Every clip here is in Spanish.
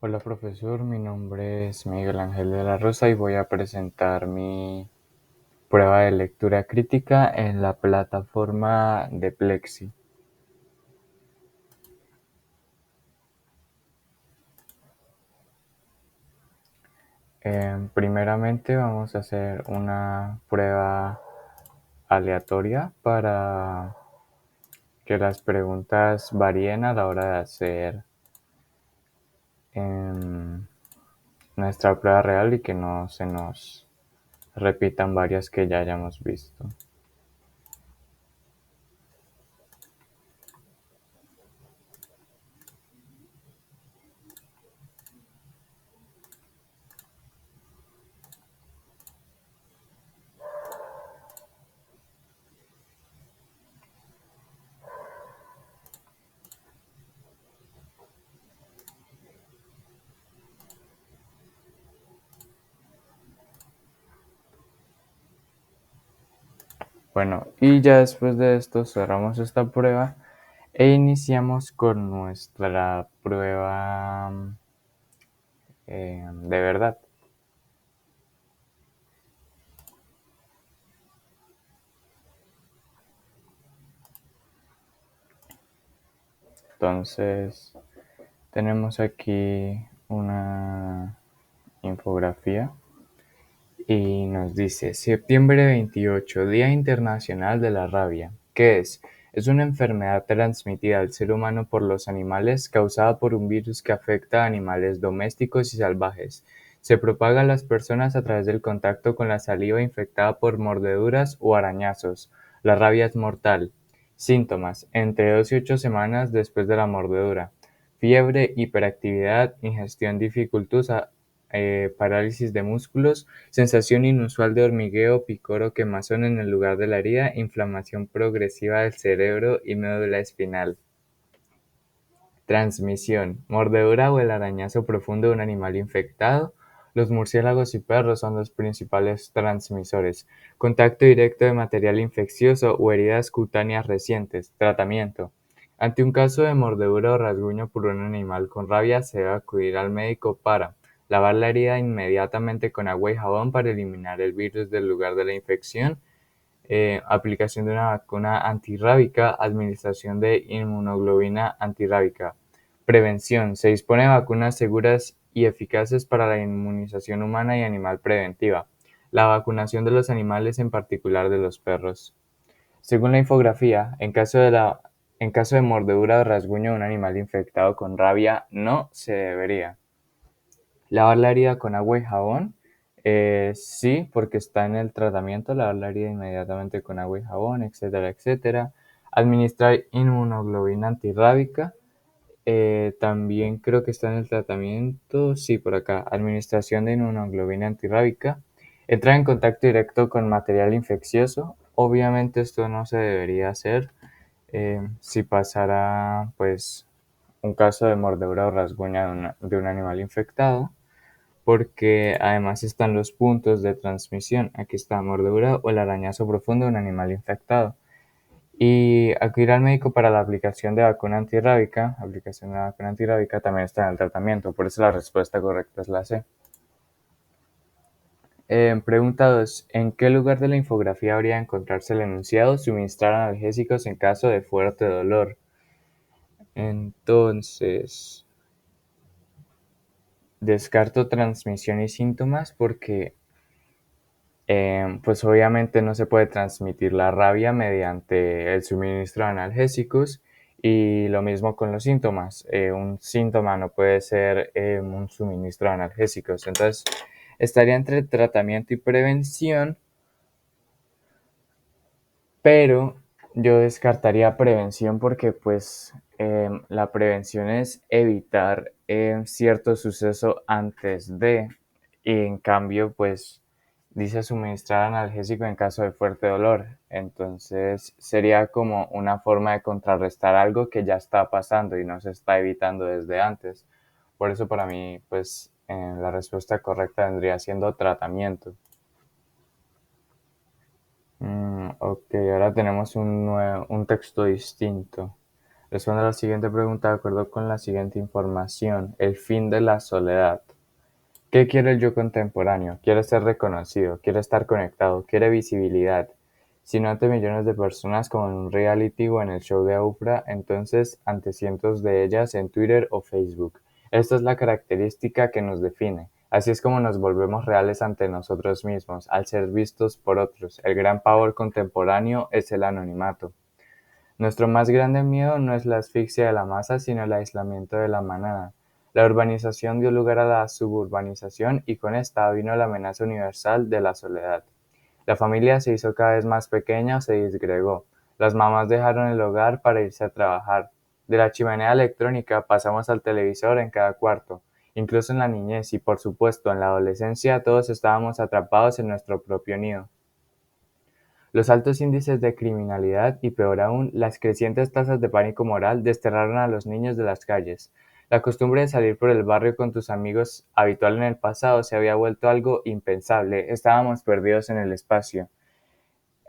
Hola profesor, mi nombre es Miguel Ángel de la Rosa y voy a presentar mi prueba de lectura crítica en la plataforma de Plexi. Primeramente vamos a hacer una prueba aleatoria para que las preguntas varíen a la hora de hacer em, nuestra prueba real y que no se nos repitan varias que ya hayamos visto. Bueno, y ya después de esto cerramos esta prueba e iniciamos con nuestra prueba de verdad. Entonces, tenemos aquí una infografía y nos dice septiembre 28, Día Internacional de la Rabia. ¿Qué es? Es una enfermedad transmitida al ser humano por los animales causada por un virus que afecta a animales domésticos y salvajes. Se propaga a las personas a través del contacto con la saliva infectada por mordeduras o arañazos. La rabia es mortal. Síntomas: entre 2 y 8 semanas después de la mordedura. Fiebre, hiperactividad, ingestión dificultosa, parálisis de músculos, sensación inusual de hormigueo, picor o quemazón en el lugar de la herida, inflamación progresiva del cerebro y médula espinal. Transmisión: mordedura o el arañazo profundo de un animal infectado. Los murciélagos y perros son los principales transmisores. Contacto directo de material infeccioso o heridas cutáneas recientes. Tratamiento: ante un caso de mordedura o rasguño por un animal con rabia, se debe acudir al médico para lavar la herida inmediatamente con agua y jabón para eliminar el virus del lugar de la infección, aplicación de una vacuna antirrábica, administración de inmunoglobulina antirrábica. Prevención: se dispone de vacunas seguras y eficaces para la inmunización humana y animal preventiva. La vacunación de los animales, en particular de los perros. Según la infografía, en caso de mordedura o rasguño de un animal infectado con rabia, no se debería lavar la herida con agua y jabón. Sí, porque está en el tratamiento, lavar la herida inmediatamente con agua y jabón, etcétera, etcétera. Administrar inmunoglobulina antirrábica. También creo que está en el tratamiento, sí, por acá. Administración de inmunoglobulina antirrábica. Entrar en contacto directo con material infeccioso. Obviamente esto no se debería hacer si pasara, pues, un caso de mordedura o rasguña de un animal infectado, porque además están los puntos de transmisión. Aquí está mordedura o el arañazo profundo de un animal infectado. Y acudir al médico para la aplicación de vacuna antirrábica. Aplicación de vacuna antirrábica también está en el tratamiento, por eso la respuesta correcta es la C. Pregunta 2. ¿En qué lugar de la infografía habría de encontrarse el enunciado suministrar analgésicos en caso de fuerte dolor? Entonces, descarto transmisión y síntomas porque pues obviamente no se puede transmitir la rabia mediante el suministro de analgésicos, y lo mismo con los síntomas. Un síntoma no puede ser un suministro de analgésicos. Entonces, estaría entre tratamiento y prevención, pero yo descartaría prevención porque pues la prevención es evitar cierto suceso antes de, y en cambio pues dice suministrar analgésico en caso de fuerte dolor. Entonces sería como una forma de contrarrestar algo que ya está pasando y no se está evitando desde antes. Por eso para mí pues la respuesta correcta vendría siendo tratamiento. Ok, ahora tenemos un texto distinto. Responde a la siguiente pregunta de acuerdo con la siguiente información. El fin de la soledad. ¿Qué quiere el yo contemporáneo? Quiere ser reconocido, quiere estar conectado, quiere visibilidad. Si no ante millones de personas como en un reality o en el show de Oprah, entonces ante cientos de ellas en Twitter o Facebook. Esta es la característica que nos define. Así es como nos volvemos reales ante nosotros mismos, al ser vistos por otros. El gran pavor contemporáneo es el anonimato. Nuestro más grande miedo no es la asfixia de la masa, sino el aislamiento de la manada. La urbanización dio lugar a la suburbanización y con esta vino la amenaza universal de la soledad. La familia se hizo cada vez más pequeña o se disgregó. Las mamás dejaron el hogar para irse a trabajar. De la chimenea electrónica pasamos al televisor en cada cuarto. Incluso en la niñez y por supuesto en la adolescencia todos estábamos atrapados en nuestro propio nido. Los altos índices de criminalidad y, peor aún, las crecientes tasas de pánico moral desterraron a los niños de las calles. La costumbre de salir por el barrio con tus amigos, habitual en el pasado, se había vuelto algo impensable. Estábamos perdidos en el espacio.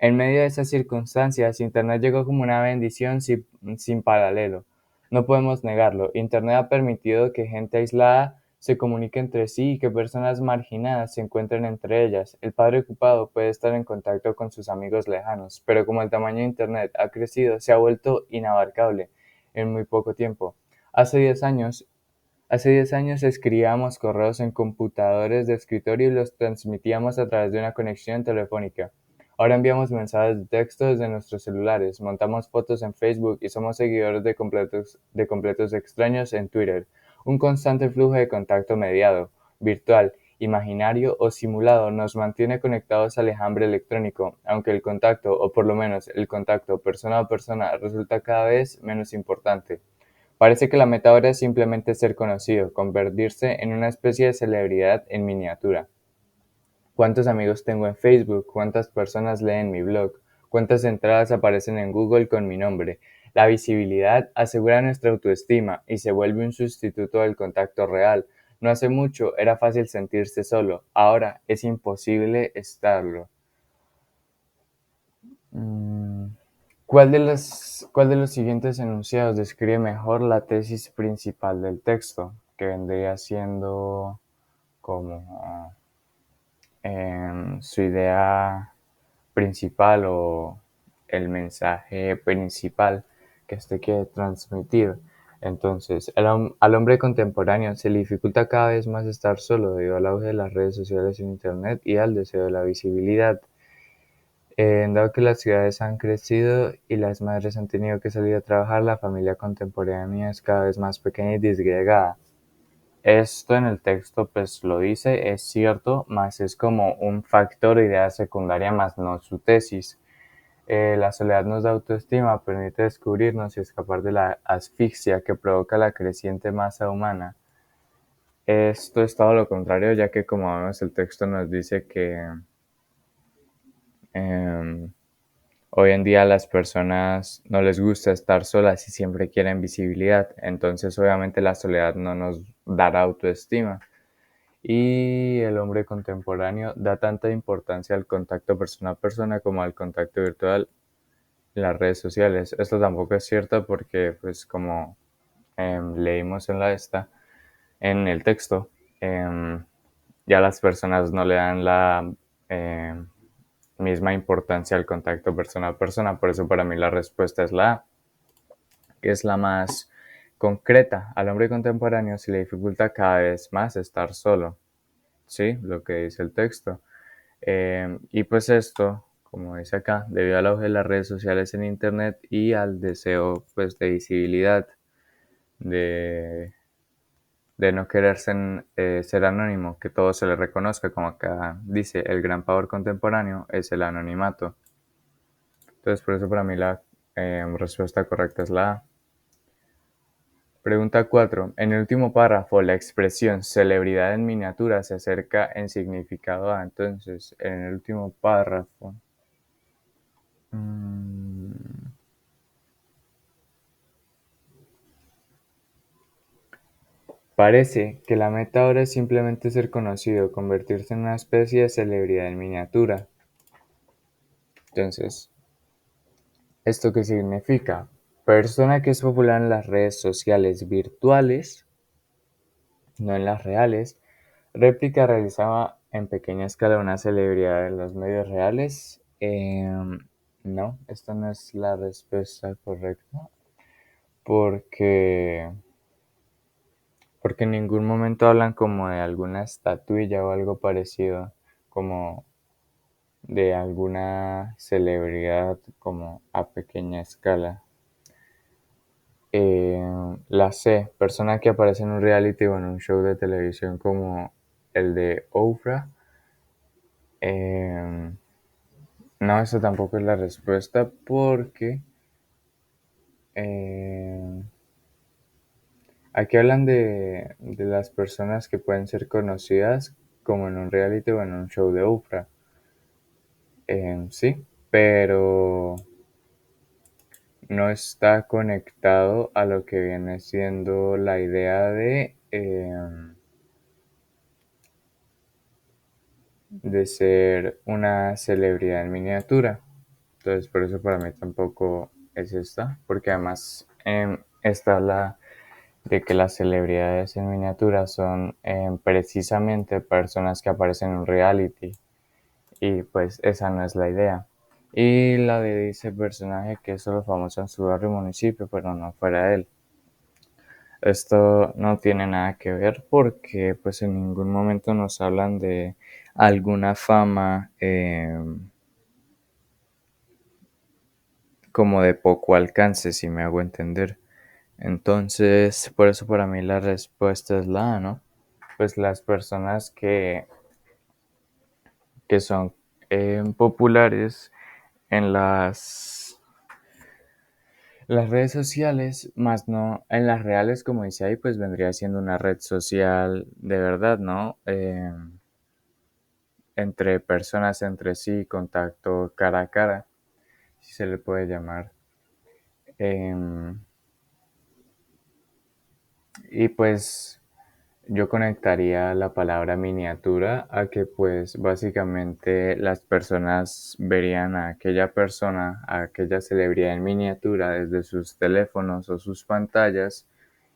En medio de esas circunstancias, Internet llegó como una bendición sin paralelo. No podemos negarlo. Internet ha permitido que gente aislada se comunique entre sí y que personas marginadas se encuentren entre ellas. El padre ocupado puede estar en contacto con sus amigos lejanos, pero como el tamaño de Internet ha crecido, se ha vuelto inabarcable en muy poco tiempo. Hace 10 años, Hace 10 años escribíamos correos en computadores de escritorio y los transmitíamos a través de una conexión telefónica. Ahora enviamos mensajes de texto desde nuestros celulares, montamos fotos en Facebook y somos seguidores de completos extraños en Twitter. Un constante flujo de contacto mediado, virtual, imaginario o simulado nos mantiene conectados al enjambre electrónico, aunque el contacto, o por lo menos el contacto persona a persona, resulta cada vez menos importante. Parece que la meta ahora es simplemente ser conocido, convertirse en una especie de celebridad en miniatura. ¿Cuántos amigos tengo en Facebook? ¿Cuántas personas leen mi blog? ¿Cuántas entradas aparecen en Google con mi nombre? La visibilidad asegura nuestra autoestima y se vuelve un sustituto del contacto real. No hace mucho era fácil sentirse solo, ahora es imposible estarlo. Mm, cuál de los siguientes enunciados describe mejor la tesis principal del texto? Que vendría siendo como su idea principal o el mensaje principal que este quiere transmitir. Entonces, al hombre contemporáneo se le dificulta cada vez más estar solo debido al auge de las redes sociales en Internet y al deseo de la visibilidad. Dado que las ciudades han crecido y las madres han tenido que salir a trabajar, la familia contemporánea es cada vez más pequeña y disgregada. Esto en el texto pues lo dice, es cierto, más es como un factor o idea secundaria más no su tesis. La soledad nos da autoestima, permite descubrirnos y escapar de la asfixia que provoca la creciente masa humana. Esto es todo lo contrario, ya que como vemos el texto nos dice que em, hoy en día a las personas no les gusta estar solas y siempre quieren visibilidad, entonces obviamente la soledad no nos dará autoestima. Y el hombre contemporáneo da tanta importancia al contacto persona a persona como al contacto virtual en las redes sociales. Esto tampoco es cierto porque, pues como leímos en el texto, em, ya las personas no le dan la em, misma importancia al contacto persona a persona. Por eso para mí la respuesta es la A, que es la más concreta. Al hombre contemporáneo se le dificulta cada vez más estar solo. Sí, lo que dice el texto. Y pues esto, como dice acá, debido al auge de las redes sociales en Internet y al deseo pues de visibilidad, de, de no querer ser anónimo, que todo se le reconozca, como acá dice, el gran pavor contemporáneo es el anonimato. Entonces por eso para mí la respuesta correcta es la A. Pregunta 4. En el último párrafo, la expresión celebridad en miniatura se acerca en significado a. Entonces, en el último párrafo. mm, Parece que la meta ahora es simplemente ser conocido, convertirse en una especie de celebridad en miniatura. Entonces, ¿esto qué significa? Persona que es popular en las redes sociales virtuales, no en las reales. Réplica realizada en pequeña escala de una celebridad en los medios reales. No, esta no es la respuesta correcta porque, porque en ningún momento hablan como de alguna estatuilla o algo parecido, como de alguna celebridad como a pequeña escala. La C, persona que aparece en un reality o en un show de televisión como el de Oprah. Eh, no, eso tampoco es la respuesta porque eh, aquí hablan de las personas que pueden ser conocidas como en un reality o en un show de Oprah. Sí, pero no está conectado a lo que viene siendo la idea de ser una celebridad en miniatura. Entonces, por eso para mí tampoco es esta, porque además está la de que las celebridades en miniatura son precisamente personas que aparecen en un reality y pues esa no es la idea. Y la de ese personaje que es solo famoso en su barrio y municipio, pero no fuera de él. Esto no tiene nada que ver porque pues en ningún momento nos hablan de alguna fama como de poco alcance, si me hago entender. Entonces, por eso para mí la respuesta es la A, ¿no? Pues las personas que son populares en las redes sociales, más no en las reales, como dice ahí, pues vendría siendo una red social de verdad, ¿no? Entre personas entre sí, contacto cara a cara, si se le puede llamar. Em, y pues yo conectaría la palabra miniatura a que pues básicamente las personas verían a aquella persona, a aquella celebridad en miniatura desde sus teléfonos o sus pantallas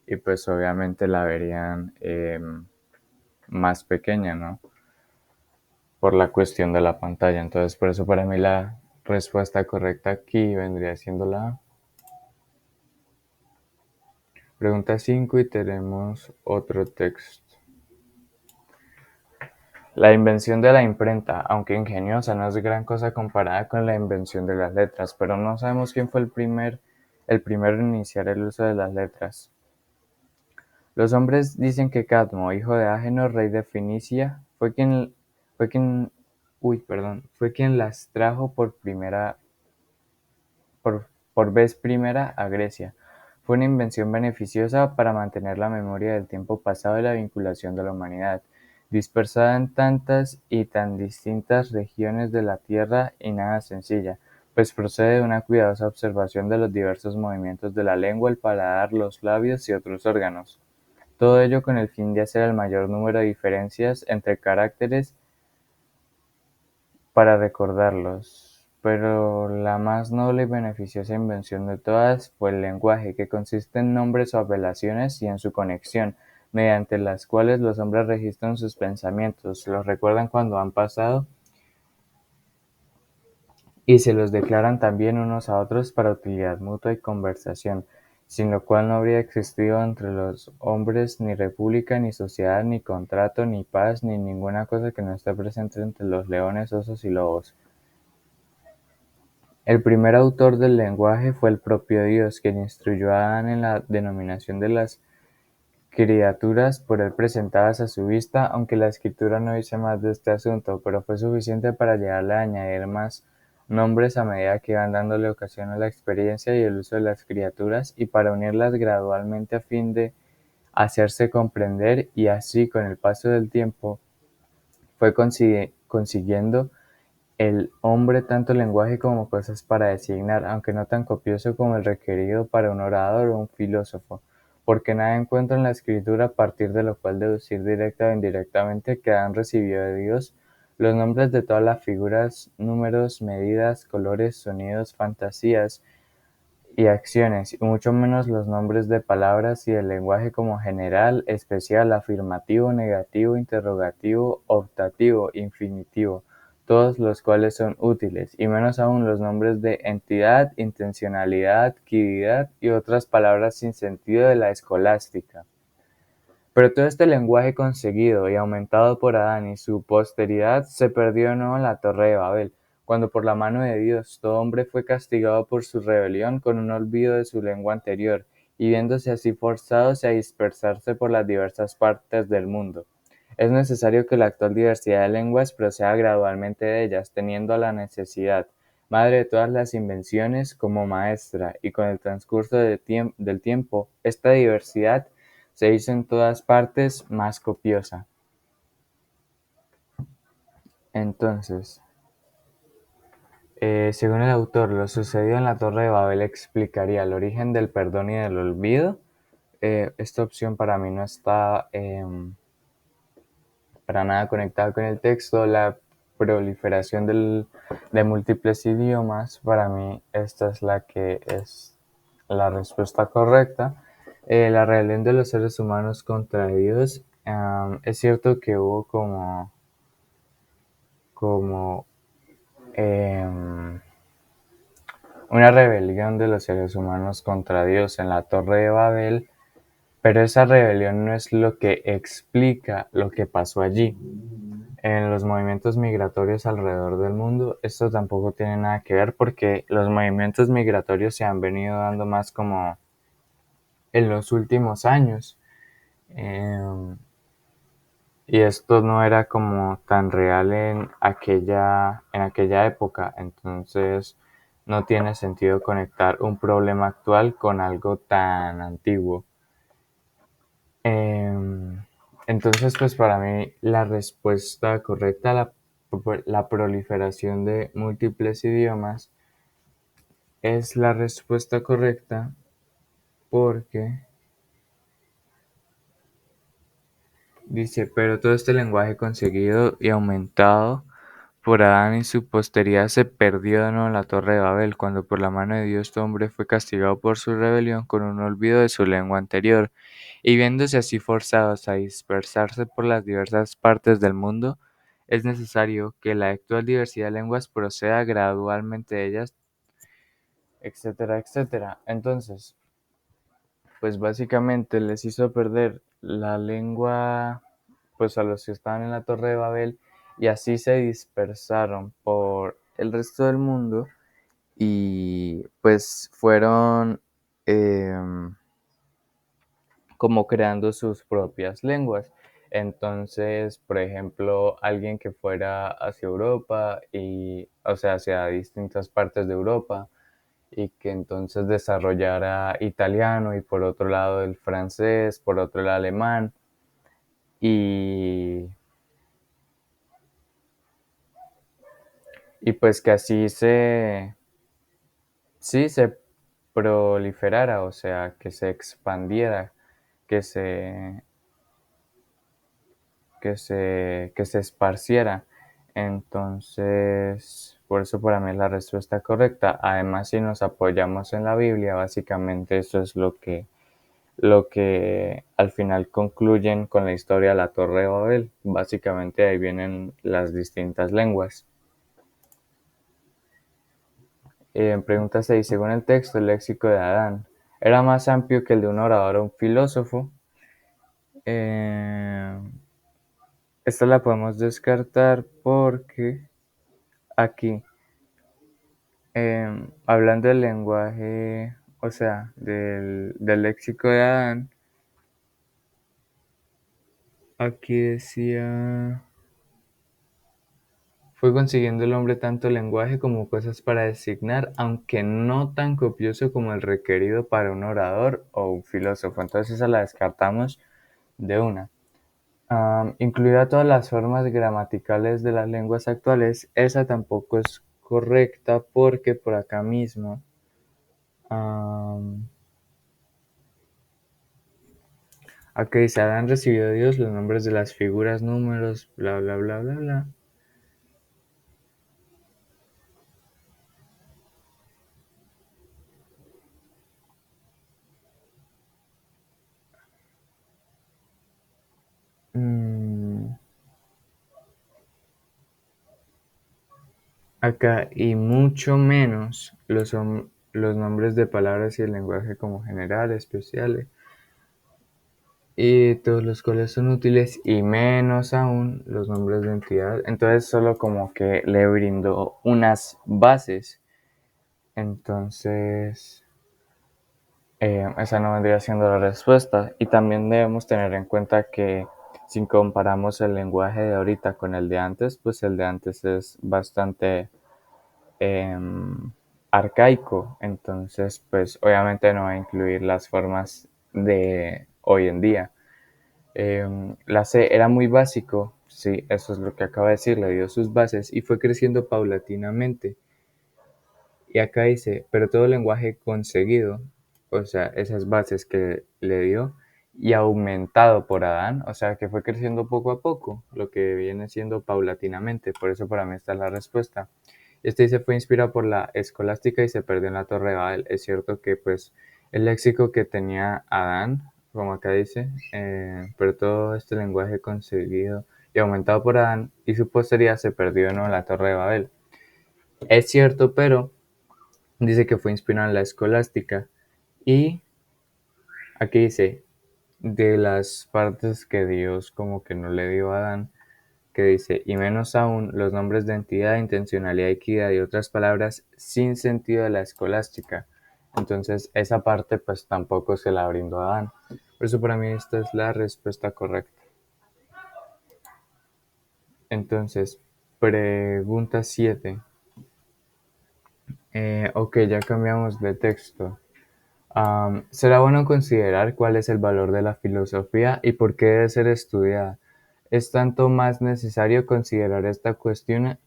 y pues obviamente la verían más pequeña, ¿no? Por la cuestión de la pantalla. Entonces por eso para mí la respuesta correcta aquí vendría siendo la A. Pregunta 5 y tenemos otro texto. La invención de la imprenta, aunque ingeniosa, no es gran cosa comparada con la invención de las letras, pero no sabemos quién fue el primero en iniciar el uso de las letras. Los hombres dicen que Cadmo, hijo de Ageno, rey de Fenicia, fue quien, fue quien las trajo por, por vez primera a Grecia. Fue una invención beneficiosa para mantener la memoria del tiempo pasado y la vinculación de la humanidad, dispersada en tantas y tan distintas regiones de la Tierra y nada sencilla, pues procede de una cuidadosa observación de los diversos movimientos de la lengua, el paladar, los labios y otros órganos. Todo ello con el fin de hacer el mayor número de diferencias entre caracteres para recordarlos, pero la más noble y beneficiosa invención de todas fue el lenguaje, que consiste en nombres o apelaciones y en su conexión, mediante las cuales los hombres registran sus pensamientos, los recuerdan cuando han pasado y se los declaran también unos a otros para utilidad mutua y conversación, sin lo cual no habría existido entre los hombres ni república, ni sociedad, ni contrato, ni paz, ni ninguna cosa que no esté presente entre los leones, osos y lobos. El primer autor del lenguaje fue el propio Dios, quien instruyó a Adán en la denominación de las criaturas por él presentadas a su vista, aunque la escritura no dice más de este asunto, pero fue suficiente para llegarle a añadir más nombres a medida que iban dándole ocasión a la experiencia y el uso de las criaturas, y para unirlas gradualmente a fin de hacerse comprender, y así con el paso del tiempo fue consiguiendo el hombre tanto lenguaje como cosas para designar, aunque no tan copioso como el requerido para un orador o un filósofo, porque nada encuentra en la escritura a partir de lo cual deducir directa o indirectamente que han recibido de Dios los nombres de todas las figuras, números, medidas, colores, sonidos, fantasías y acciones, y mucho menos los nombres de palabras y el lenguaje como general, especial, afirmativo, negativo, interrogativo, optativo, infinitivo, todos los cuales son útiles, y menos aún los nombres de entidad, intencionalidad, adquiridad y otras palabras sin sentido de la escolástica. Pero todo este lenguaje conseguido y aumentado por Adán y su posteridad se perdió de nuevo en la Torre de Babel, cuando por la mano de Dios todo hombre fue castigado por su rebelión con un olvido de su lengua anterior, y viéndose así forzados a dispersarse por las diversas partes del mundo. Es necesario que la actual diversidad de lenguas proceda gradualmente de ellas, teniendo a la necesidad, madre de todas las invenciones, como maestra, y con el transcurso del tiempo, esta diversidad se hizo en todas partes más copiosa. Entonces, según el autor, lo sucedido en la Torre de Babel explicaría el origen del perdón y del olvido. Esta opción para mí no está para nada conectada con el texto. La proliferación de múltiples idiomas, para mí esta es la que es la respuesta correcta. La rebelión de los seres humanos contra Dios. Es cierto que hubo como una rebelión de los seres humanos contra Dios en la Torre de Babel, pero esa rebelión no es lo que explica lo que pasó allí. En los movimientos migratorios alrededor del mundo, esto tampoco tiene nada que ver porque los movimientos migratorios se han venido dando más como en los últimos años. Y esto no era como tan real en aquella época, entonces no tiene sentido conectar un problema actual con algo tan antiguo. Em, entonces, pues para mí la respuesta correcta a la proliferación de múltiples idiomas es la respuesta correcta porque dice, pero todo este lenguaje conseguido y aumentado por Adán y su posteridad se perdió de nuevo en la Torre de Babel, cuando por la mano de Dios todo hombre fue castigado por su rebelión con un olvido de su lengua anterior, y viéndose así forzados a dispersarse por las diversas partes del mundo, es necesario que la actual diversidad de lenguas proceda gradualmente de ellas, etcétera, etcétera. Entonces, pues básicamente les hizo perder la lengua pues a los que estaban en la Torre de Babel, y así se dispersaron por el resto del mundo y pues fueron como creando sus propias lenguas. Entonces, por ejemplo, alguien que fuera hacia Europa y, o sea, hacia distintas partes de Europa, y que entonces desarrollara italiano y por otro lado el francés, por otro el alemán, y, y pues que así sí, se proliferara, o sea, que se expandiera, que se, que se esparciera. Entonces, por eso para mí es la respuesta correcta. Además, si nos apoyamos en la Biblia, básicamente eso es lo que al final concluyen con la historia de la Torre de Babel. Básicamente ahí vienen las distintas lenguas. Pregunta 6. Según el texto, el léxico de Adán era más amplio que el de un orador o un filósofo. Eh, Esta la podemos descartar porque aquí, hablando del lenguaje, o sea, del léxico de Adán, aquí decía, fue consiguiendo el hombre tanto lenguaje como cosas para designar, aunque no tan copioso como el requerido para un orador o un filósofo. Entonces esa la descartamos de una. Incluida todas las formas gramaticales de las lenguas actuales, esa tampoco es correcta porque por acá mismo, aquí dice, Adán recibió de Dios los nombres de las figuras, números, bla, bla, bla, bla, bla. acá, y mucho menos los nombres de palabras y el lenguaje como general, especiales, y todos los cuales son útiles, y menos aún los nombres de entidad. Entonces solo como que le brindó unas bases. Entonces, esa no vendría siendo la respuesta. Y también debemos tener en cuenta que si comparamos el lenguaje de ahorita con el de antes, pues el de antes es bastante eh, arcaico. Entonces, pues obviamente no va a incluir las formas de hoy en día. La C era muy básico, sí, eso es lo que acaba de decir, le dio sus bases y fue creciendo paulatinamente. Y acá dice, pero todo lenguaje conseguido, o sea, esas bases que le dio, y aumentado por Adán, o sea, que fue creciendo poco a poco, lo que viene siendo paulatinamente, por eso para mí está la respuesta. Este dice, fue inspirado por la escolástica y se perdió en la Torre de Babel. Es cierto que pues el léxico que tenía Adán, como acá dice, pero todo este lenguaje conseguido y aumentado por Adán y su posteridad se perdió en la Torre de Babel. Es cierto, pero dice que fue inspirado en la escolástica. Y aquí dice, de las partes que Dios como que no le dio a Adán, que dice, y menos aún los nombres de entidad, intencionalidad, equidad y otras palabras sin sentido de la escolástica. Entonces esa parte pues tampoco se la brindó a Adán. Por eso para mí esta es la respuesta correcta. Entonces, pregunta 7. Ok, ya cambiamos de texto. Será bueno considerar cuál es el valor de la filosofía y por qué debe ser estudiada. Es tanto más necesario considerar esta cuestión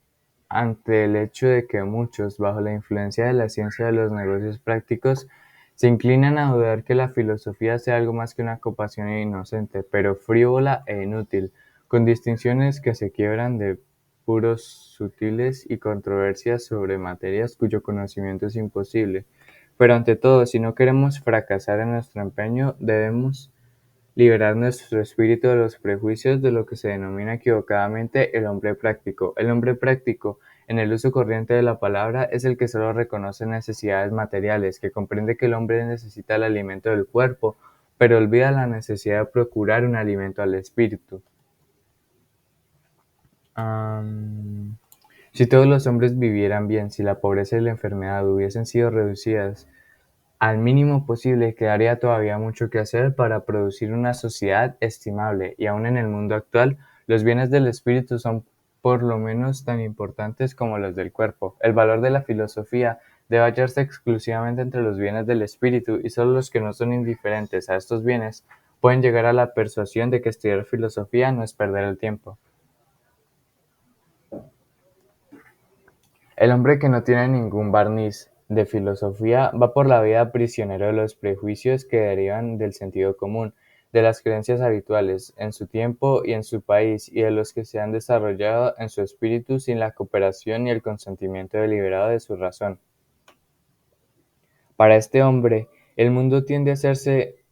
ante el hecho de que muchos, bajo la influencia de la ciencia de los negocios prácticos, se inclinan a dudar que la filosofía sea algo más que una ocupación inocente, pero frívola e inútil, con distinciones que se quiebran de puros sutiles y controversias sobre materias cuyo conocimiento es imposible. Pero ante todo, si no queremos fracasar en nuestro empeño, debemos liberar nuestro espíritu de los prejuicios de lo que se denomina equivocadamente el hombre práctico. El hombre práctico, en el uso corriente de la palabra, es el que solo reconoce necesidades materiales, que comprende que el hombre necesita el alimento del cuerpo, pero olvida la necesidad de procurar un alimento al espíritu. Si todos los hombres vivieran bien, si la pobreza y la enfermedad hubiesen sido reducidas al mínimo posible, quedaría todavía mucho que hacer para producir una sociedad estimable, y aún en el mundo actual, los bienes del espíritu son por lo menos tan importantes como los del cuerpo. El valor de la filosofía debe hallarse exclusivamente entre los bienes del espíritu, y solo los que no son indiferentes a estos bienes pueden llegar a la persuasión de que estudiar filosofía no es perder el tiempo. El hombre que no tiene ningún barniz de filosofía va por la vida prisionero de los prejuicios que derivan del sentido común, de las creencias habituales en su tiempo y en su país, y de los que se han desarrollado en su espíritu sin la cooperación y el consentimiento deliberado de su razón. Para este hombre, el mundo tiende a hacerse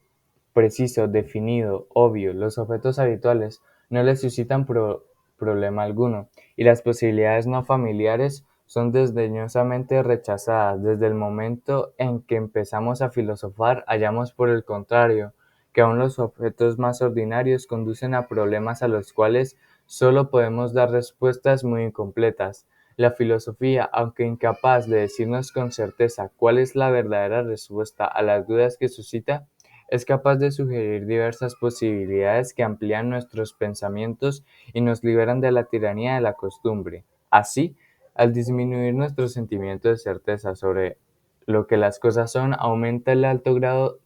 preciso, definido, obvio. Los objetos habituales no le suscitan problema alguno, y las posibilidades no familiares son desdeñosamente rechazadas. Desde el momento en que empezamos a filosofar, hallamos por el contrario que aun los objetos más ordinarios conducen a problemas a los cuales solo podemos dar respuestas muy incompletas. La filosofía, aunque incapaz de decirnos con certeza cuál es la verdadera respuesta a las dudas que suscita, es capaz de sugerir diversas posibilidades que amplían nuestros pensamientos y nos liberan de la tiranía de la costumbre. Así, al disminuir nuestro sentimiento de certeza sobre lo que las cosas son, aumenta el alto grado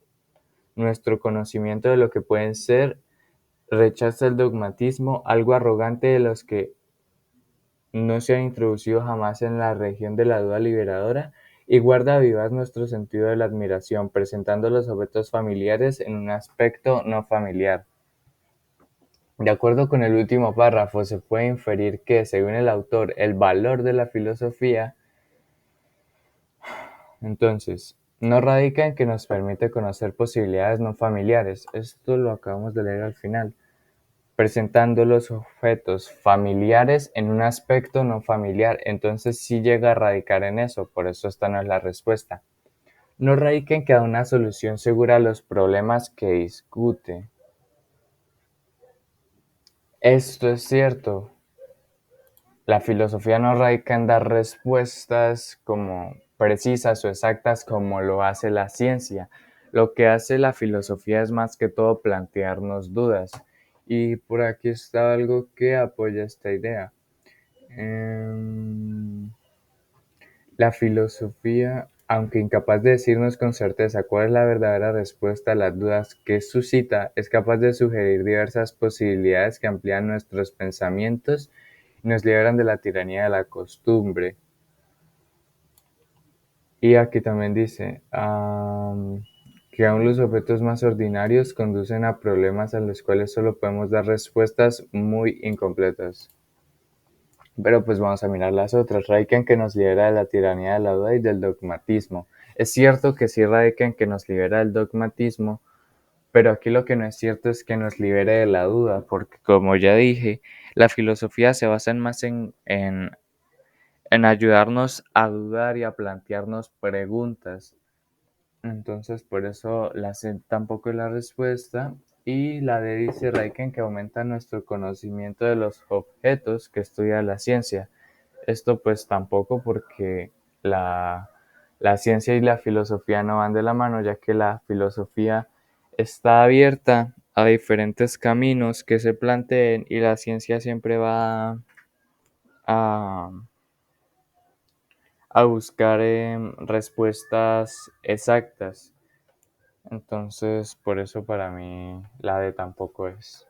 nuestro conocimiento de lo que pueden ser, rechaza el dogmatismo, algo arrogante de los que no se han introducido jamás en la región de la duda liberadora, y guarda vivas nuestro sentido de la admiración, presentando los objetos familiares en un aspecto no familiar. De acuerdo con el último párrafo, se puede inferir que, según el autor, el valor de la filosofía, entonces, no radica en que nos permite conocer posibilidades no familiares. Esto lo acabamos de leer al final. presentando los objetos familiares en un aspecto no familiar. Entonces sí llega a radicar en eso, por eso esta no es la respuesta. No radica en que da una solución segura a los problemas que discute. Esto es cierto. La filosofía no radica en dar respuestas como precisas o exactas como lo hace la ciencia. Lo que hace la filosofía es más que todo plantearnos dudas. Y por aquí está algo que apoya esta idea. Em, la filosofía, aunque incapaz de decirnos con certeza cuál es la verdadera respuesta a las dudas que suscita, es capaz de sugerir diversas posibilidades que amplían nuestros pensamientos y nos liberan de la tiranía de la costumbre. Y aquí también dice que aún los objetos más ordinarios conducen a problemas a los cuales solo podemos dar respuestas muy incompletas. Pero pues vamos a mirar las otras. Radica en que nos libera de la tiranía de la duda y del dogmatismo. Es cierto que sí radica en que nos libera del dogmatismo, pero aquí lo que no es cierto es que nos libere de la duda, porque como ya dije, la filosofía se basa más en ayudarnos a dudar y a plantearnos preguntas. Entonces, por eso la C tampoco es la respuesta. Y la D dice Raiken que aumenta nuestro conocimiento de los objetos que estudia la ciencia. Esto pues tampoco porque la, la ciencia y la filosofía no van de la mano, ya que la filosofía está abierta a diferentes caminos que se planteen y la ciencia siempre va a, a buscar respuestas exactas. Entonces, por eso para mí la D tampoco es.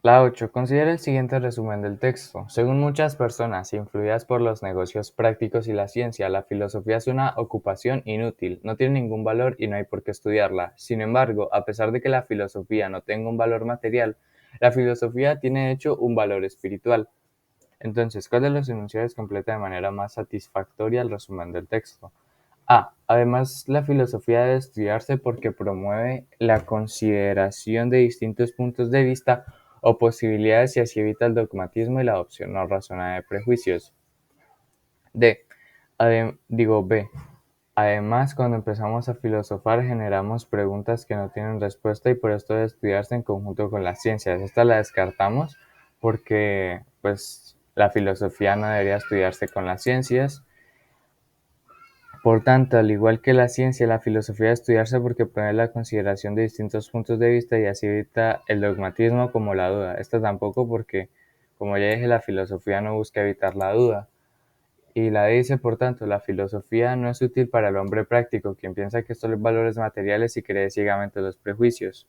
La 8. Considera el siguiente resumen del texto. Según muchas personas, influidas por los negocios prácticos y la ciencia, la filosofía es una ocupación inútil, no tiene ningún valor y no hay por qué estudiarla. Sin embargo, a pesar de que la filosofía no tenga un valor material, la filosofía tiene de hecho un valor espiritual. Entonces, ¿cuál de los enunciados completa de manera más satisfactoria el resumen del texto? A. Además, la filosofía debe estudiarse porque promueve la consideración de distintos puntos de vista o posibilidades y así evita el dogmatismo y la adopción no razonada de prejuicios. D. B. Además, cuando empezamos a filosofar, generamos preguntas que no tienen respuesta y por esto debe estudiarse en conjunto con las ciencias. Esta la descartamos porque, pues, la filosofía no debería estudiarse con las ciencias. Por tanto, al igual que la ciencia, la filosofía debe estudiarse porque promueve la consideración de distintos puntos de vista y así evita el dogmatismo como la duda. Esta tampoco porque, como ya dije, la filosofía no busca evitar la duda. Y la dice, por tanto, la filosofía no es útil para el hombre práctico, quien piensa que estos son valores materiales y cree ciegamente los prejuicios.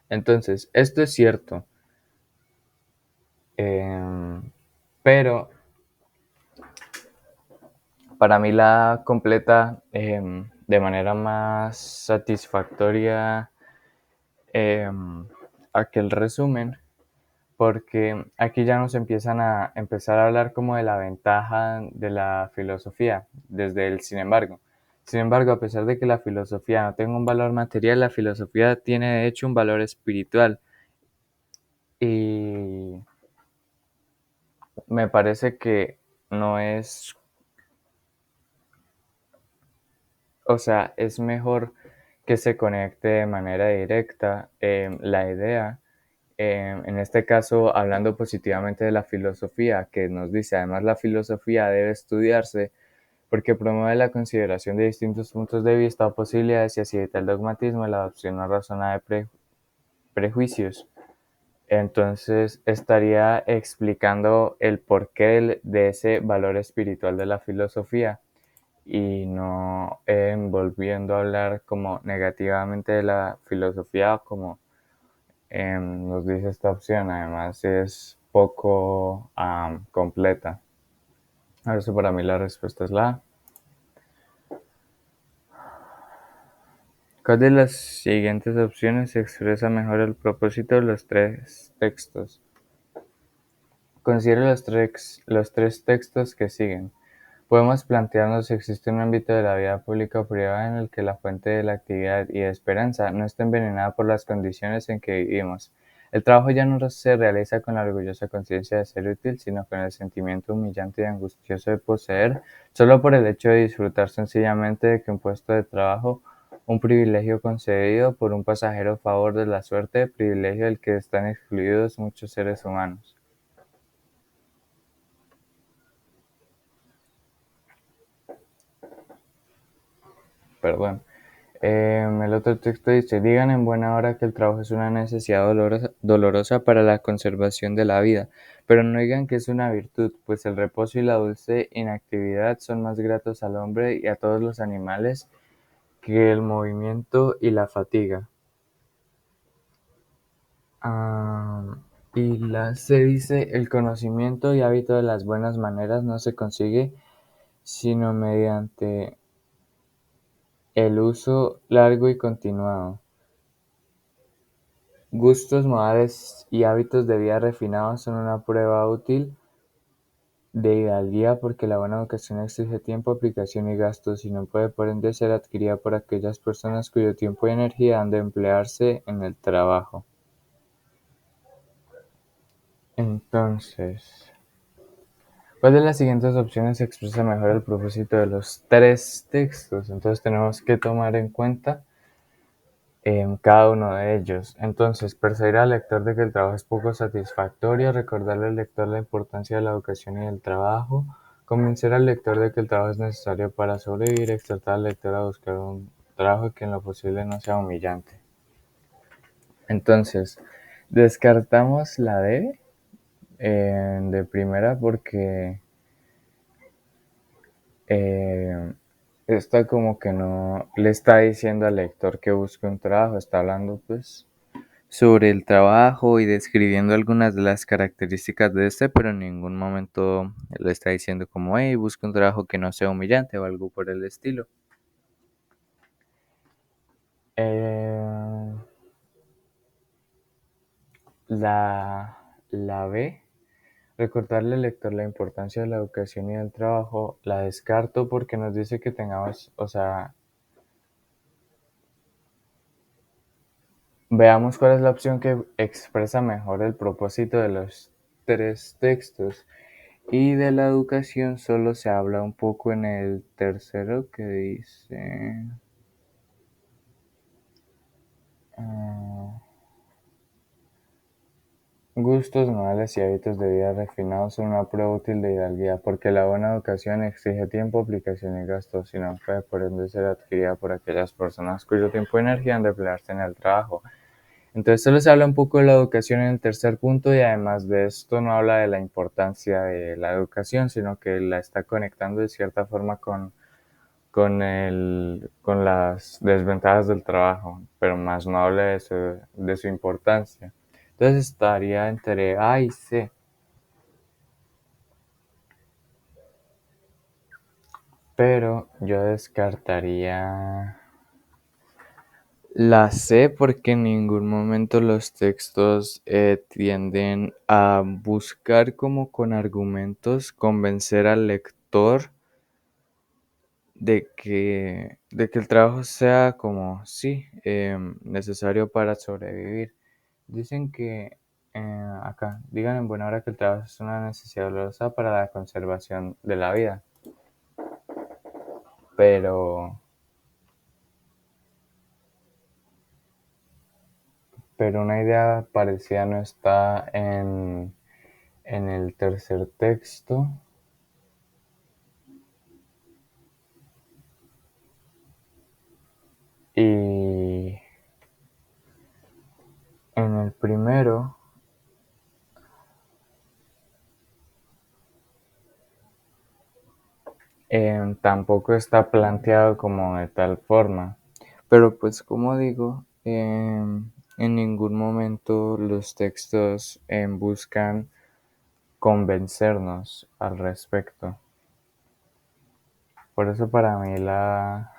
Entonces, esto es cierto, pero para mí la completa de manera más satisfactoria aquel resumen, porque aquí ya nos empiezan a empezar a hablar como de la ventaja de la filosofía desde el sin embargo. Sin embargo, a pesar de que la filosofía no tenga un valor material, la filosofía tiene de hecho un valor espiritual. Y me parece que no es, o sea, es mejor que se conecte de manera directa la idea. En este caso, hablando positivamente de la filosofía, que nos dice, además la filosofía debe estudiarse porque promueve la consideración de distintos puntos de vista o posibilidades y así evita el dogmatismo y la adopción no razonada de prejuicios. Entonces, estaría explicando el porqué de ese valor espiritual de la filosofía y no volviendo a hablar como negativamente de la filosofía como nos dice esta opción. Además es poco completa. Ahora eso para mí la respuesta es la A. ¿Cuál de las siguientes opciones expresa mejor el propósito de los tres textos? Considere los tres textos que siguen. Podemos plantearnos si existe un ámbito de la vida pública o privada en el que la fuente de la actividad y de esperanza no esté envenenada por las condiciones en que vivimos. El trabajo ya no se realiza con la orgullosa conciencia de ser útil, sino con el sentimiento humillante y angustioso de poseer, solo por el hecho de disfrutar sencillamente de que un puesto de trabajo, un privilegio concedido por un pasajero favor de la suerte, privilegio del que están excluidos muchos seres humanos. Perdón. El otro texto dice, digan en buena hora que el trabajo es una necesidad dolorosa para la conservación de la vida, pero no digan que es una virtud, pues el reposo y la dulce inactividad son más gratos al hombre y a todos los animales que el movimiento y la fatiga. Ah, y se dice, el conocimiento y hábito de las buenas maneras no se consigue sino mediante el uso largo y continuado. Gustos, modales y hábitos de vida refinados son una prueba útil de hidalguía porque la buena educación exige tiempo, aplicación y gastos y no puede por ende ser adquirida por aquellas personas cuyo tiempo y energía han de emplearse en el trabajo. Entonces, ¿cuál de las siguientes opciones expresa mejor el propósito de los tres textos? Entonces tenemos que tomar en cuenta en cada uno de ellos. Entonces, persuadir al lector de que el trabajo es poco satisfactorio, recordarle al lector la importancia de la educación y del trabajo, convencer al lector de que el trabajo es necesario para sobrevivir, exhortar al lector a buscar un trabajo que en lo posible no sea humillante. Entonces, descartamos la D de primera porque eh, esta como que no le está diciendo al lector que busque un trabajo, está hablando pues sobre el trabajo y describiendo algunas de las características de este, pero en ningún momento le está diciendo como, hey, busca un trabajo que no sea humillante o algo por el estilo. Eh, la, la B, recordarle al lector la importancia de la educación y del trabajo, la descarto porque nos dice que tengamos, o sea, veamos cuál es la opción que expresa mejor el propósito de los tres textos. Y de la educación solo se habla un poco en el tercero que dice ah, gustos, modales y hábitos de vida refinados son una prueba útil de hidalguía, porque la buena educación exige tiempo, aplicación y gastos, y no puede por ende ser adquirida por aquellas personas cuyo tiempo y energía han de emplearse en el trabajo. Entonces solo se habla un poco de la educación en el tercer punto y además de esto no habla de la importancia de la educación, sino que la está conectando de cierta forma con las desventajas del trabajo, pero más no habla de su importancia. Entonces estaría entre A y C, pero yo descartaría la C porque en ningún momento los textos tienden a buscar como con argumentos convencer al lector de que el trabajo sea como, sí, necesario para sobrevivir. Dicen que acá, digan en buena hora que el trabajo es una necesidad dolorosa para la conservación de la vida, pero, pero una idea parecida no está en el tercer texto y en el primero tampoco está planteado como de tal forma. Pero pues como digo, en ningún momento los textos buscan convencernos al respecto. Por eso para mí la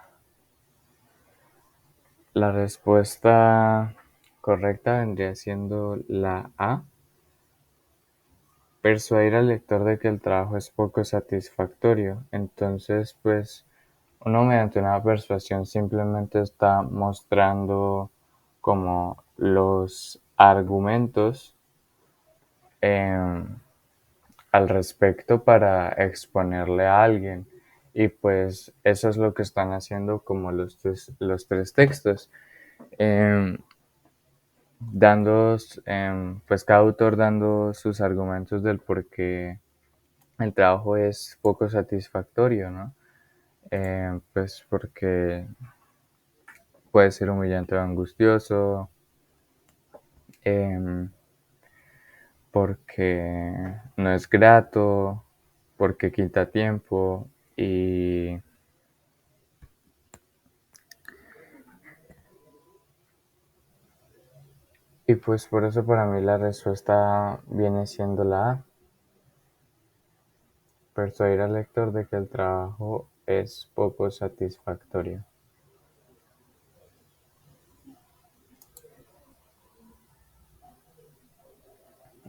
respuesta correcta vendría siendo la A. persuadir al lector de que el trabajo es poco satisfactorio. Entonces, pues, uno mediante una persuasión simplemente está mostrando como los argumentos em, al respecto para exponerle a alguien. Y pues eso es lo que están haciendo como los tres textos. em, Dando, pues cada autor dando sus argumentos del por qué el trabajo es poco satisfactorio, ¿no? Pues porque puede ser humillante o angustioso, em, porque no es grato, porque quita tiempo y pues por eso para mí la respuesta viene siendo la A, persuadir al lector de que el trabajo es poco satisfactorio.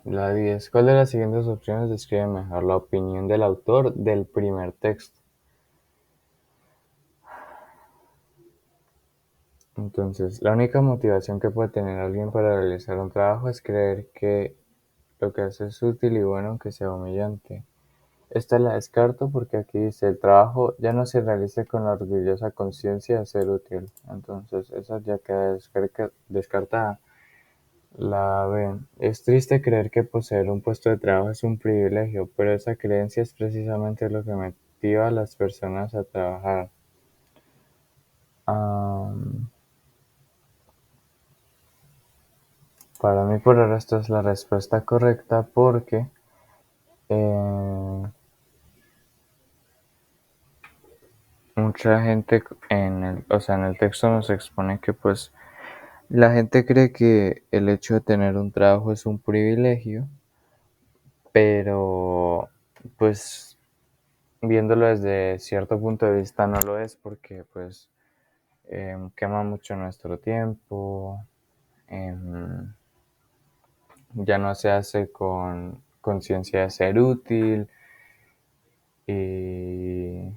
La 10. ¿Cuál de las siguientes opciones describe mejor la opinión del autor del primer texto? Entonces, la única motivación que puede tener alguien para realizar un trabajo es creer que lo que hace es útil y bueno aunque sea humillante. Esta la descarto porque aquí dice el trabajo ya no se realiza con la orgullosa conciencia de ser útil. Entonces, esa ya queda descartada. La B. Es triste creer que poseer un puesto de trabajo es un privilegio, pero esa creencia es precisamente lo que motiva a las personas a trabajar. Am, para mí por ahora esta es la respuesta correcta porque eh, mucha gente en el texto nos expone que pues la gente cree que el hecho de tener un trabajo es un privilegio, pero pues viéndolo desde cierto punto de vista no lo es porque pues quema mucho nuestro tiempo, em, ya no se hace con conciencia de ser útil y,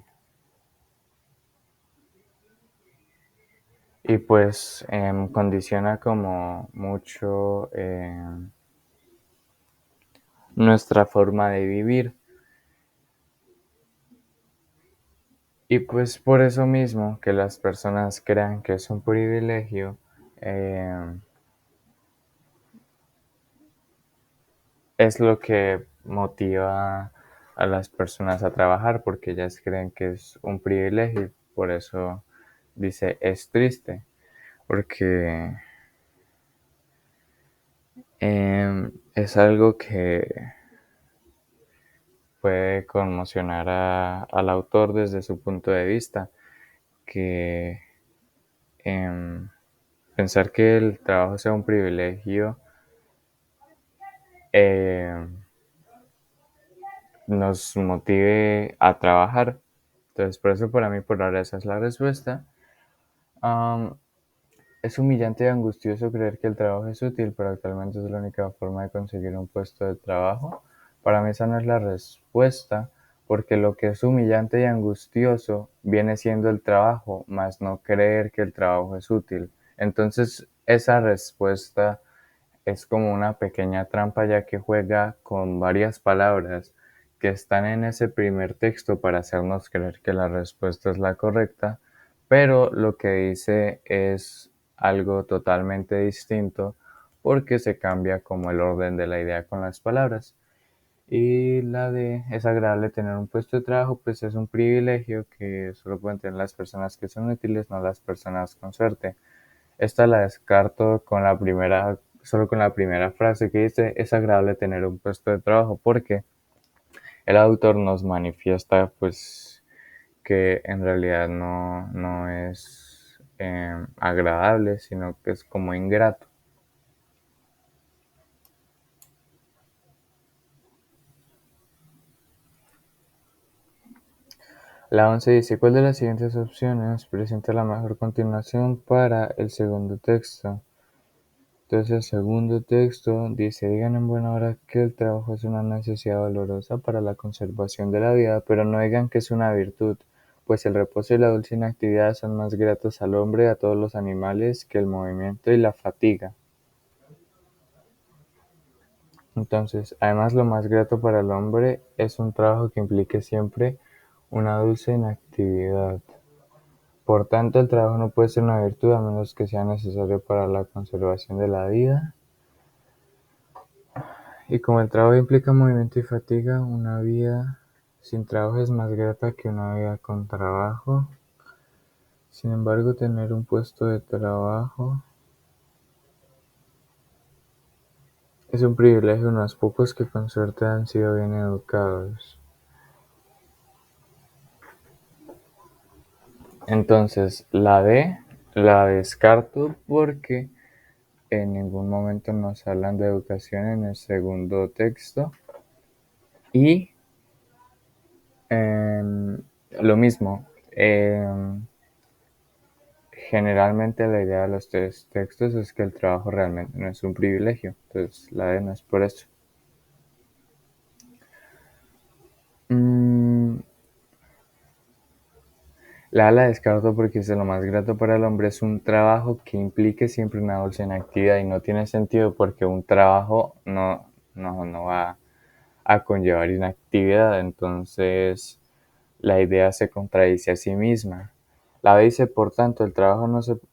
y pues condiciona como mucho nuestra forma de vivir. Y pues por eso mismo que las personas crean que es un privilegio, eh, es lo que motiva a las personas a trabajar porque ellas creen que es un privilegio. Por eso dice es triste, porque es algo que puede conmocionar al autor desde su punto de vista, que em, pensar que el trabajo sea un privilegio eh, nos motive a trabajar. Entonces, por eso para mí por ahora esa es la respuesta. Um, es humillante y angustioso creer que el trabajo es útil, pero actualmente es la única forma de conseguir un puesto de trabajo. Para mí esa no es la respuesta, porque lo que es humillante y angustioso viene siendo el trabajo, más no creer que el trabajo es útil. Entonces, esa respuesta es como una pequeña trampa ya que juega con varias palabras que están en ese primer texto para hacernos creer que la respuesta es la correcta, pero lo que dice es algo totalmente distinto porque se cambia como el orden de la idea con las palabras. Y la de es agradable tener un puesto de trabajo, pues es un privilegio que solo pueden tener las personas que son útiles, no las personas con suerte. Esta la descarto solo con la primera frase que dice, es agradable tener un puesto de trabajo, porque el autor nos manifiesta pues que en realidad no es agradable, sino que es como ingrato. La 11 dice, ¿cuál de las siguientes opciones presenta la mejor continuación para el segundo texto? Entonces el segundo texto dice: digan en buena hora que el trabajo es una necesidad dolorosa para la conservación de la vida, pero no digan que es una virtud, pues el reposo y la dulce inactividad son más gratos al hombre y a todos los animales que el movimiento y la fatiga. Entonces, además lo más grato para el hombre es un trabajo que implique siempre una dulce inactividad. Por tanto, el trabajo no puede ser una virtud a menos que sea necesario para la conservación de la vida. Y como el trabajo implica movimiento y fatiga, una vida sin trabajo es más grata que una vida con trabajo. Sin embargo, tener un puesto de trabajo es un privilegio de unos pocos que con suerte han sido bien educados. Entonces, la D la descarto porque en ningún momento nos hablan de educación en el segundo texto. Y lo mismo, generalmente la idea de los tres textos es que el trabajo realmente no es un privilegio, entonces la D no es por eso. La descarto porque es lo más grato para el hombre, es un trabajo que implique siempre una dulce inactividad y no tiene sentido porque un trabajo no va a conllevar inactividad, entonces la idea se contradice a sí misma. La B dice: por tanto, el trabajo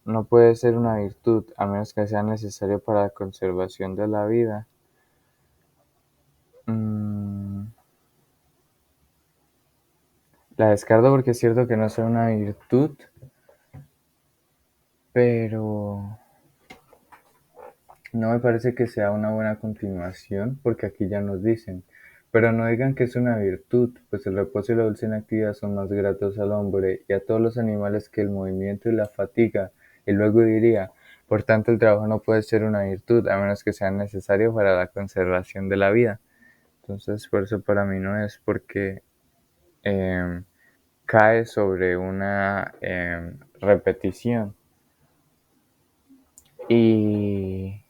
no puede ser una virtud a menos que sea necesario para la conservación de la vida. La descarto porque es cierto que no es una virtud, pero no me parece que sea una buena continuación, porque aquí ya nos dicen: pero no digan que es una virtud, pues el reposo y la dulce inactividad son más gratos al hombre y a todos los animales que el movimiento y la fatiga. Y luego diría: por tanto, el trabajo no puede ser una virtud, a menos que sea necesario para la conservación de la vida. Entonces, por eso para mí no es, porque cae sobre una repetición. Y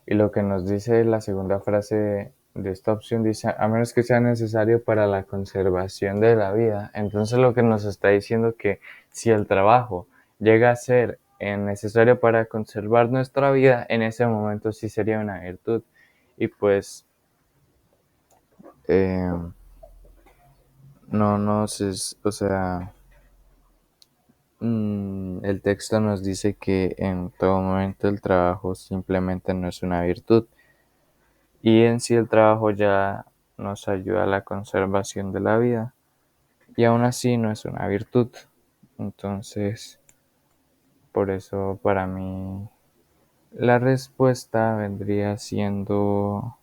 lo que nos dice la segunda frase de esta opción dice: a menos que sea necesario para la conservación de la vida. Entonces lo que nos está diciendo que si el trabajo llega a ser necesario para conservar nuestra vida, en ese momento sí sería una virtud. Y pues no nos es, o sea, el texto nos dice que en todo momento el trabajo simplemente no es una virtud. Y en sí el trabajo ya nos ayuda a la conservación de la vida. Y aún así no es una virtud. Entonces, por eso para mí la respuesta vendría siendo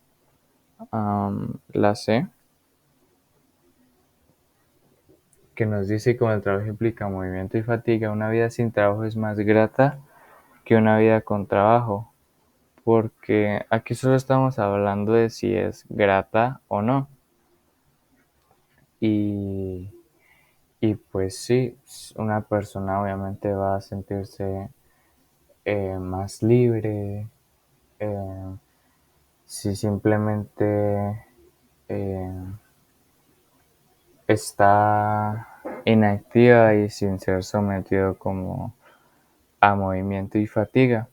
la C, que nos dice: como el trabajo implica movimiento y fatiga, una vida sin trabajo es más grata que una vida con trabajo. Porque aquí solo estamos hablando de si es grata o no. Y pues sí, una persona obviamente va a sentirse más libre si simplemente eh, está inactiva y sin ser sometido como a movimiento y fatiga.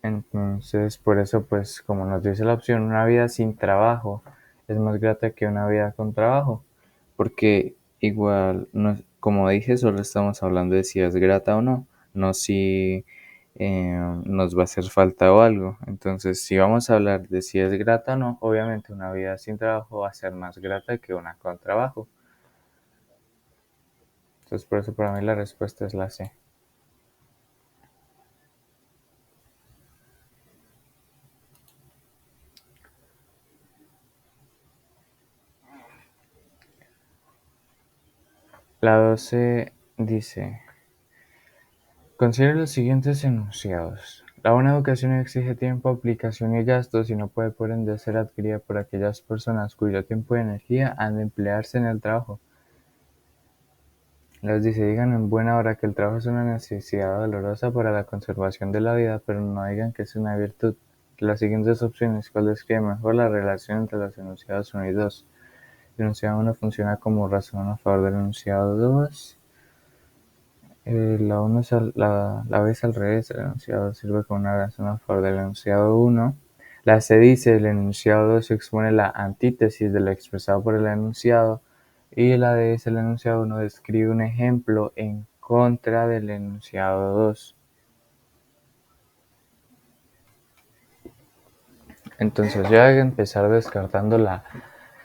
Entonces, por eso, pues, como nos dice la opción, una vida sin trabajo es más grata que una vida con trabajo, porque igual, no, como dije, solo estamos hablando de si es grata o no, no si nos va a hacer falta o algo. Entonces, si vamos a hablar de si es grata o no, obviamente una vida sin trabajo va a ser más grata que una con trabajo. Entonces, por eso para mí la respuesta es la C. La 12 dice: considere los siguientes enunciados. La buena educación exige tiempo, aplicación y gastos y no puede por ende ser adquirida por aquellas personas cuyo tiempo y energía han de emplearse en el trabajo. Les dice, digan en buena hora que el trabajo es una necesidad dolorosa para la conservación de la vida, pero no digan que es una virtud. Las siguientes opciones, ¿cuál describe mejor la relación entre los enunciados 1 y 2? El enunciado 1 funciona como razón a favor del enunciado 2. La 1 es la vez al revés, el enunciado sirve como una razón a favor del enunciado 1. La C dice, el enunciado 2 expone la antítesis de lo expresado por el enunciado. Y la D dice, el enunciado 1 describe un ejemplo en contra del enunciado 2. Entonces ya voy a empezar descartando la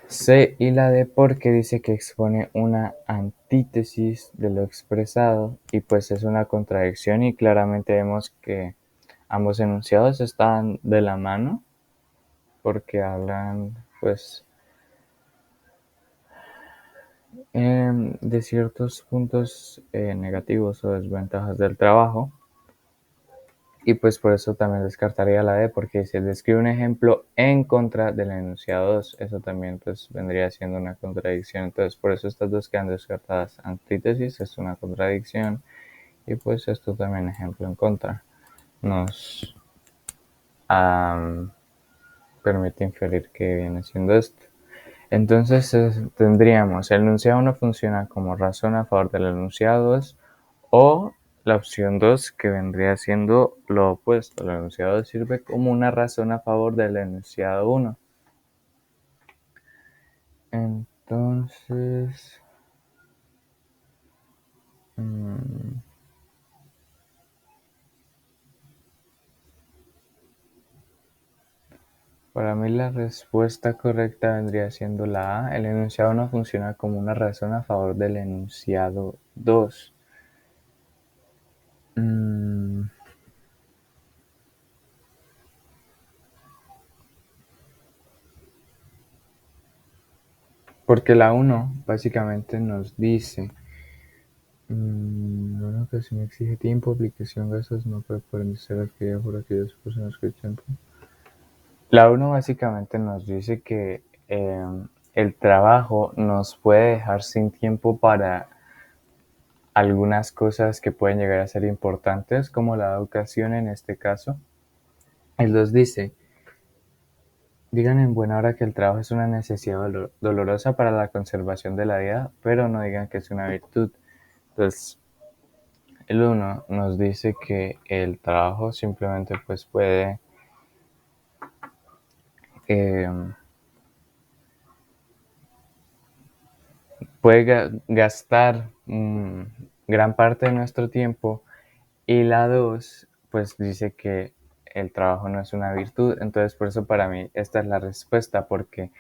C y la D porque dice que expone una antítesis de lo expresado y pues es una contradicción y claramente vemos que ambos enunciados están de la mano porque hablan pues de ciertos puntos negativos o desventajas del trabajo. Y pues por eso también descartaría la D, porque si describe un ejemplo en contra del enunciado 2, eso también pues vendría siendo una contradicción. Entonces por eso estas dos quedan descartadas. Antítesis es una contradicción y pues esto también ejemplo en contra. Nos permite inferir que viene siendo esto. Entonces tendríamos el enunciado 1 funciona como razón a favor del enunciado 2 o la opción 2 que vendría siendo lo opuesto. El enunciado 2 sirve como una razón a favor del enunciado 1. Entonces, para mí la respuesta correcta vendría siendo la A. El enunciado 1 funciona como una razón a favor del enunciado 2. Porque la 1 básicamente nos dice, una ocasión exige tiempo, aplicación, gastos, no puede ser adquirida por aquellas personas que tiempo. La 1 básicamente nos dice que el trabajo nos puede dejar sin tiempo para algunas cosas que pueden llegar a ser importantes, como la educación en este caso. El 2 dice, digan en buena hora que el trabajo es una necesidad dolorosa para la conservación de la vida, pero no digan que es una virtud. Entonces, el 1 nos dice que el trabajo simplemente pues puede gastar gran parte de nuestro tiempo y la 2 pues dice que el trabajo no es una virtud. Entonces por eso para mí esta es la respuesta, porque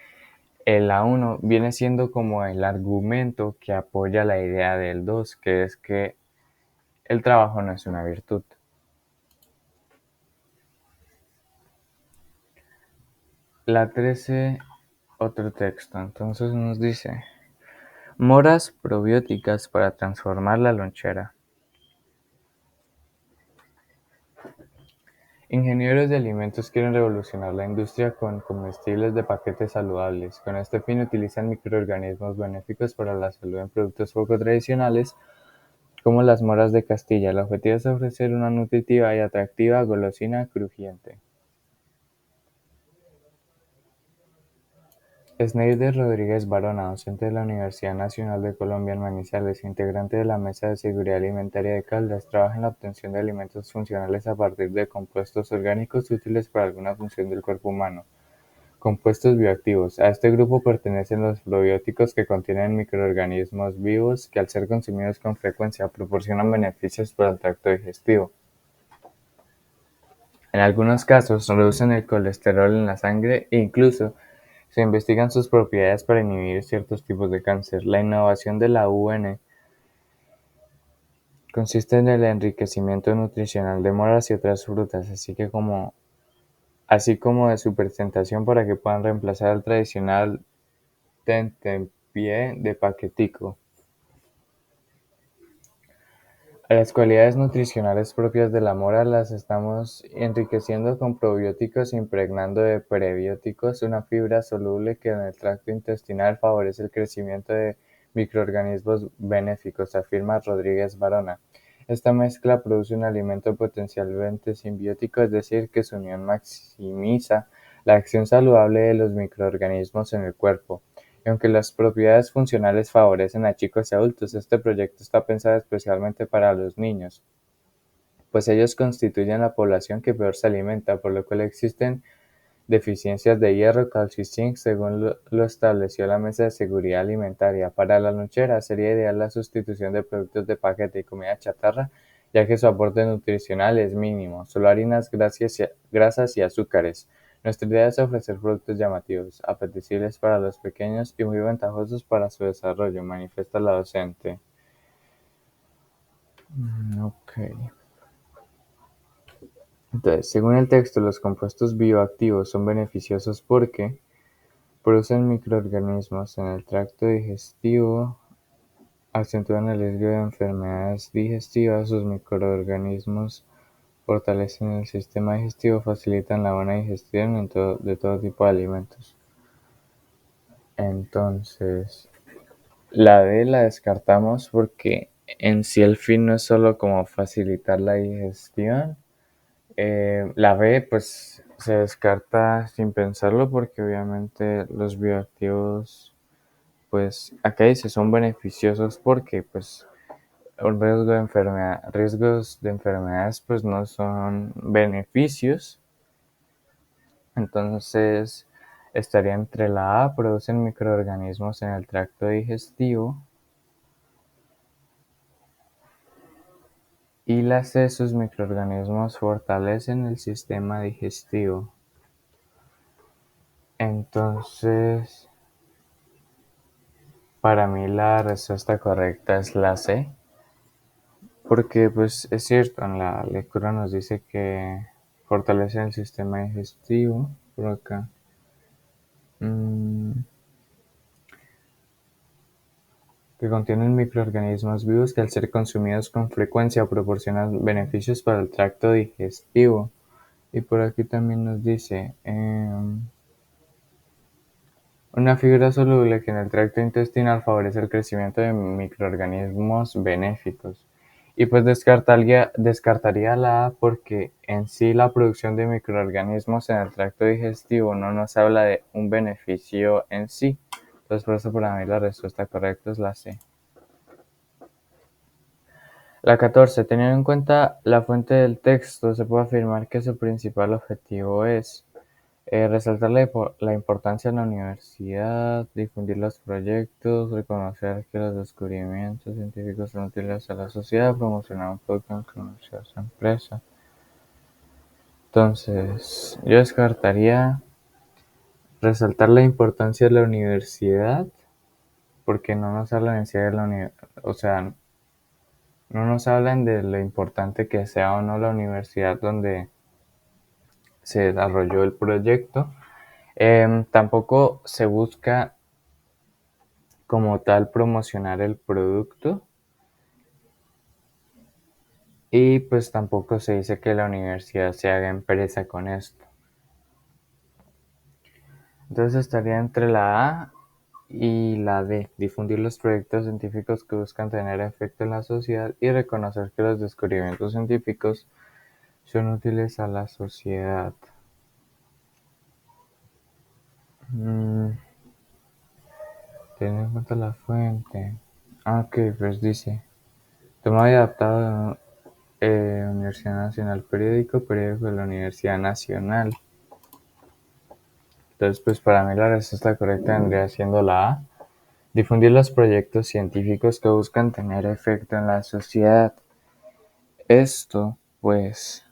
el A1 viene siendo como el argumento que apoya la idea del 2, que es que el trabajo no es una virtud. La 13, otro texto, entonces nos dice, moras probióticas para transformar la lonchera. Ingenieros de alimentos quieren revolucionar la industria con comestibles de paquetes saludables. Con este fin utilizan microorganismos benéficos para la salud en productos poco tradicionales, como las moras de Castilla. El objetivo es ofrecer una nutritiva y atractiva golosina crujiente. Sneider Rodríguez Barona, docente de la Universidad Nacional de Colombia en Manizales e integrante de la Mesa de Seguridad Alimentaria de Caldas, trabaja en la obtención de alimentos funcionales a partir de compuestos orgánicos útiles para alguna función del cuerpo humano. Compuestos bioactivos. A este grupo pertenecen los probióticos, que contienen microorganismos vivos que al ser consumidos con frecuencia proporcionan beneficios para el tracto digestivo. En algunos casos reducen el colesterol en la sangre e incluso se investigan sus propiedades para inhibir ciertos tipos de cáncer. La innovación de la UN consiste en el enriquecimiento nutricional de moras y otras frutas, así como de su presentación para que puedan reemplazar al tradicional tentempié de paquetico. A las cualidades nutricionales propias de la mora las estamos enriqueciendo con probióticos, impregnando de prebióticos una fibra soluble que en el tracto intestinal favorece el crecimiento de microorganismos benéficos, afirma Rodríguez Varona. Esta mezcla produce un alimento potencialmente simbiótico, es decir, que su unión maximiza la acción saludable de los microorganismos en el cuerpo. Y aunque las propiedades funcionales favorecen a chicos y adultos, este proyecto está pensado especialmente para los niños, pues ellos constituyen la población que peor se alimenta, por lo cual existen deficiencias de hierro, calcio y zinc, según lo estableció la Mesa de Seguridad Alimentaria. Para la lonchera sería ideal la sustitución de productos de paquete y comida chatarra, ya que su aporte nutricional es mínimo, solo harinas, grasas y azúcares. Nuestra idea es ofrecer productos llamativos, apetecibles para los pequeños y muy ventajosos para su desarrollo, manifiesta la docente. Ok. Entonces, según el texto, los compuestos bioactivos son beneficiosos porque producen microorganismos en el tracto digestivo, acentúan el riesgo de enfermedades digestivas, sus microorganismos fortalecen el sistema digestivo, facilitan la buena digestión de todo tipo de alimentos. Entonces, la D la descartamos porque en sí el fin no es solo como facilitar la digestión. La B pues se descarta sin pensarlo porque obviamente los bioactivos pues acá dice son beneficiosos porque pues un riesgos de enfermedades pues no son beneficios. Entonces estaría entre la A, producen microorganismos en el tracto digestivo, y la C, sus microorganismos fortalecen el sistema digestivo. Entonces, para mí la respuesta correcta es la C, porque pues es cierto, en la lectura nos dice que fortalece el sistema digestivo, por acá. Que contienen microorganismos vivos que al ser consumidos con frecuencia proporcionan beneficios para el tracto digestivo. Y por aquí también nos dice, una fibra soluble que en el tracto intestinal favorece el crecimiento de microorganismos benéficos. Y pues descartaría la A porque en sí la producción de microorganismos en el tracto digestivo no nos habla de un beneficio en sí. Entonces por eso para mí la respuesta correcta es la C. La 14. Teniendo en cuenta la fuente del texto, se puede afirmar que su principal objetivo es resaltar la importancia de la universidad, difundir los proyectos, reconocer que los descubrimientos científicos son útiles a la sociedad, promocionar un producto que conoce a su empresa. Entonces, yo descartaría resaltar la importancia de la universidad, porque no nos habla en sí de la universidad, o sea, no nos hablan de lo importante que sea o no la universidad donde se desarrolló el proyecto. Tampoco se busca como tal promocionar el producto y pues tampoco se dice que la universidad se haga empresa con esto. Entonces estaría entre la A y la D, difundir los proyectos científicos que buscan tener efecto en la sociedad y reconocer que los descubrimientos científicos son útiles a la sociedad. Mm, Teniendo en cuenta la fuente. Ok, pues dice, tomado y adaptado de Universidad Nacional periódico de la Universidad Nacional. Entonces, pues para mí la respuesta correcta vendría siendo la A. Difundir los proyectos científicos que buscan tener efecto en la sociedad. Esto, pues,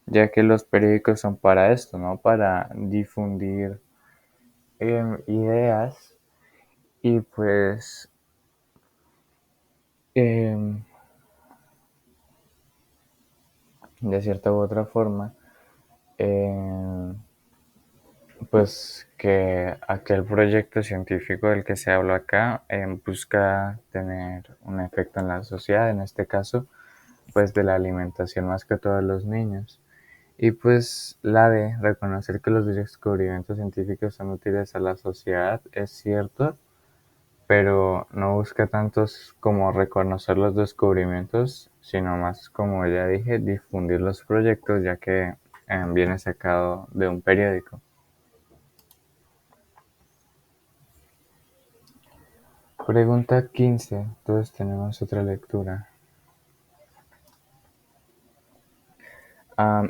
ya que los periódicos son para esto, ¿no? Para difundir ideas y pues em, de cierta u otra forma, pues que aquel proyecto científico del que se habla acá busca tener un efecto en la sociedad, en este caso, pues de la alimentación más que todos los niños. Y pues la de reconocer que los descubrimientos científicos son útiles a la sociedad, es cierto, pero no busca tantos como reconocer los descubrimientos, sino más, como ya dije, difundir los proyectos, ya que viene sacado de un periódico. Pregunta 15. Entonces tenemos otra lectura.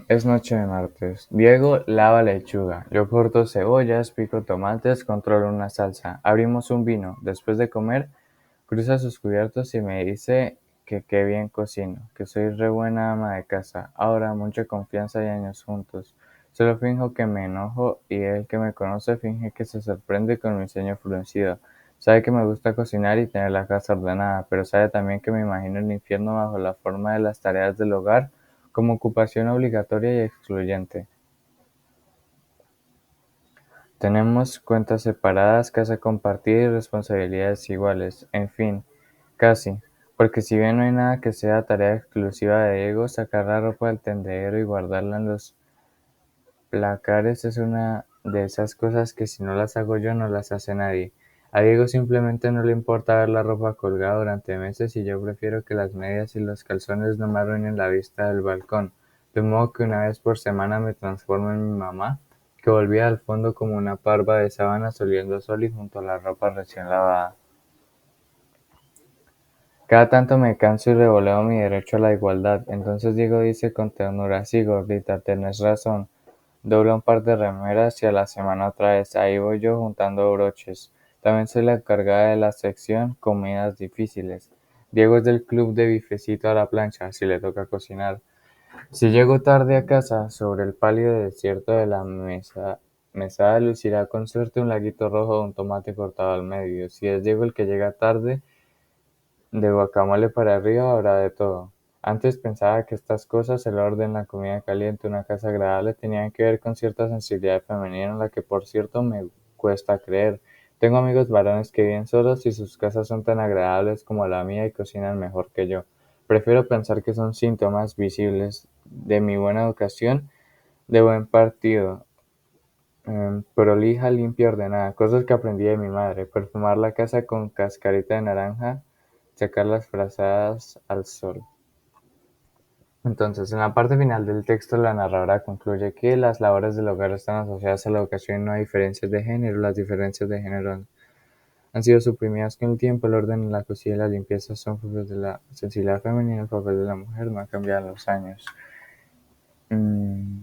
Es noche de martes. Diego lava lechuga. Yo corto cebollas, pico tomates, controlo una salsa. Abrimos un vino. Después de comer, cruza sus cubiertos y me dice que qué bien cocino, que soy re buena ama de casa. Ahora, mucha confianza y años juntos. Solo finjo que me enojo y él que me conoce finge que se sorprende con mi ceño fruncido. Sabe que me gusta cocinar y tener la casa ordenada, pero sabe también que me imagino el infierno bajo la forma de las tareas del hogar como ocupación obligatoria y excluyente. Tenemos cuentas separadas, casa compartida y responsabilidades iguales, en fin, casi. Porque si bien no hay nada que sea tarea exclusiva de Diego, sacar la ropa del tendedero y guardarla en los placares es una de esas cosas que si no las hago yo no las hace nadie. A Diego simplemente no le importa ver la ropa colgada durante meses y yo prefiero que las medias y los calzones no me arruinen la vista del balcón. De modo que una vez por semana me transformo en mi mamá, que volvía al fondo como una parva de sábanas oliendo sol y junto a la ropa recién lavada. Cada tanto me canso y revoleo mi derecho a la igualdad. Entonces Diego dice con ternura: sí, gordita, tenés razón. Dobla un par de remeras y a la semana otra vez. Ahí voy yo juntando broches. También soy la encargada de la sección comidas difíciles. Diego es del club de bifecito a la plancha, si le toca cocinar. Si llego tarde a casa, sobre el pálido desierto de la mesada lucirá con suerte un laguito rojo de un tomate cortado al medio. Si es Diego el que llega tarde, de guacamole para arriba habrá de todo. Antes pensaba que estas cosas, el orden, la comida caliente, una casa agradable, tenían que ver con cierta sensibilidad femenina en la que, por cierto, me cuesta creer. Tengo amigos varones que viven solos y sus casas son tan agradables como la mía y cocinan mejor que yo. Prefiero pensar que son síntomas visibles de mi buena educación, de buen partido, prolija, limpia, ordenada, cosas que aprendí de mi madre, perfumar la casa con cascarita de naranja, sacar las frazadas al sol. Entonces, en la parte final del texto, la narradora concluye que las labores del hogar están asociadas a la educación y no hay diferencias de género. Las diferencias de género han sido suprimidas con el tiempo. El orden, la cocina y la limpieza son propios de la sensibilidad femenina. El papel de la mujer no ha cambiado en los años. Mm.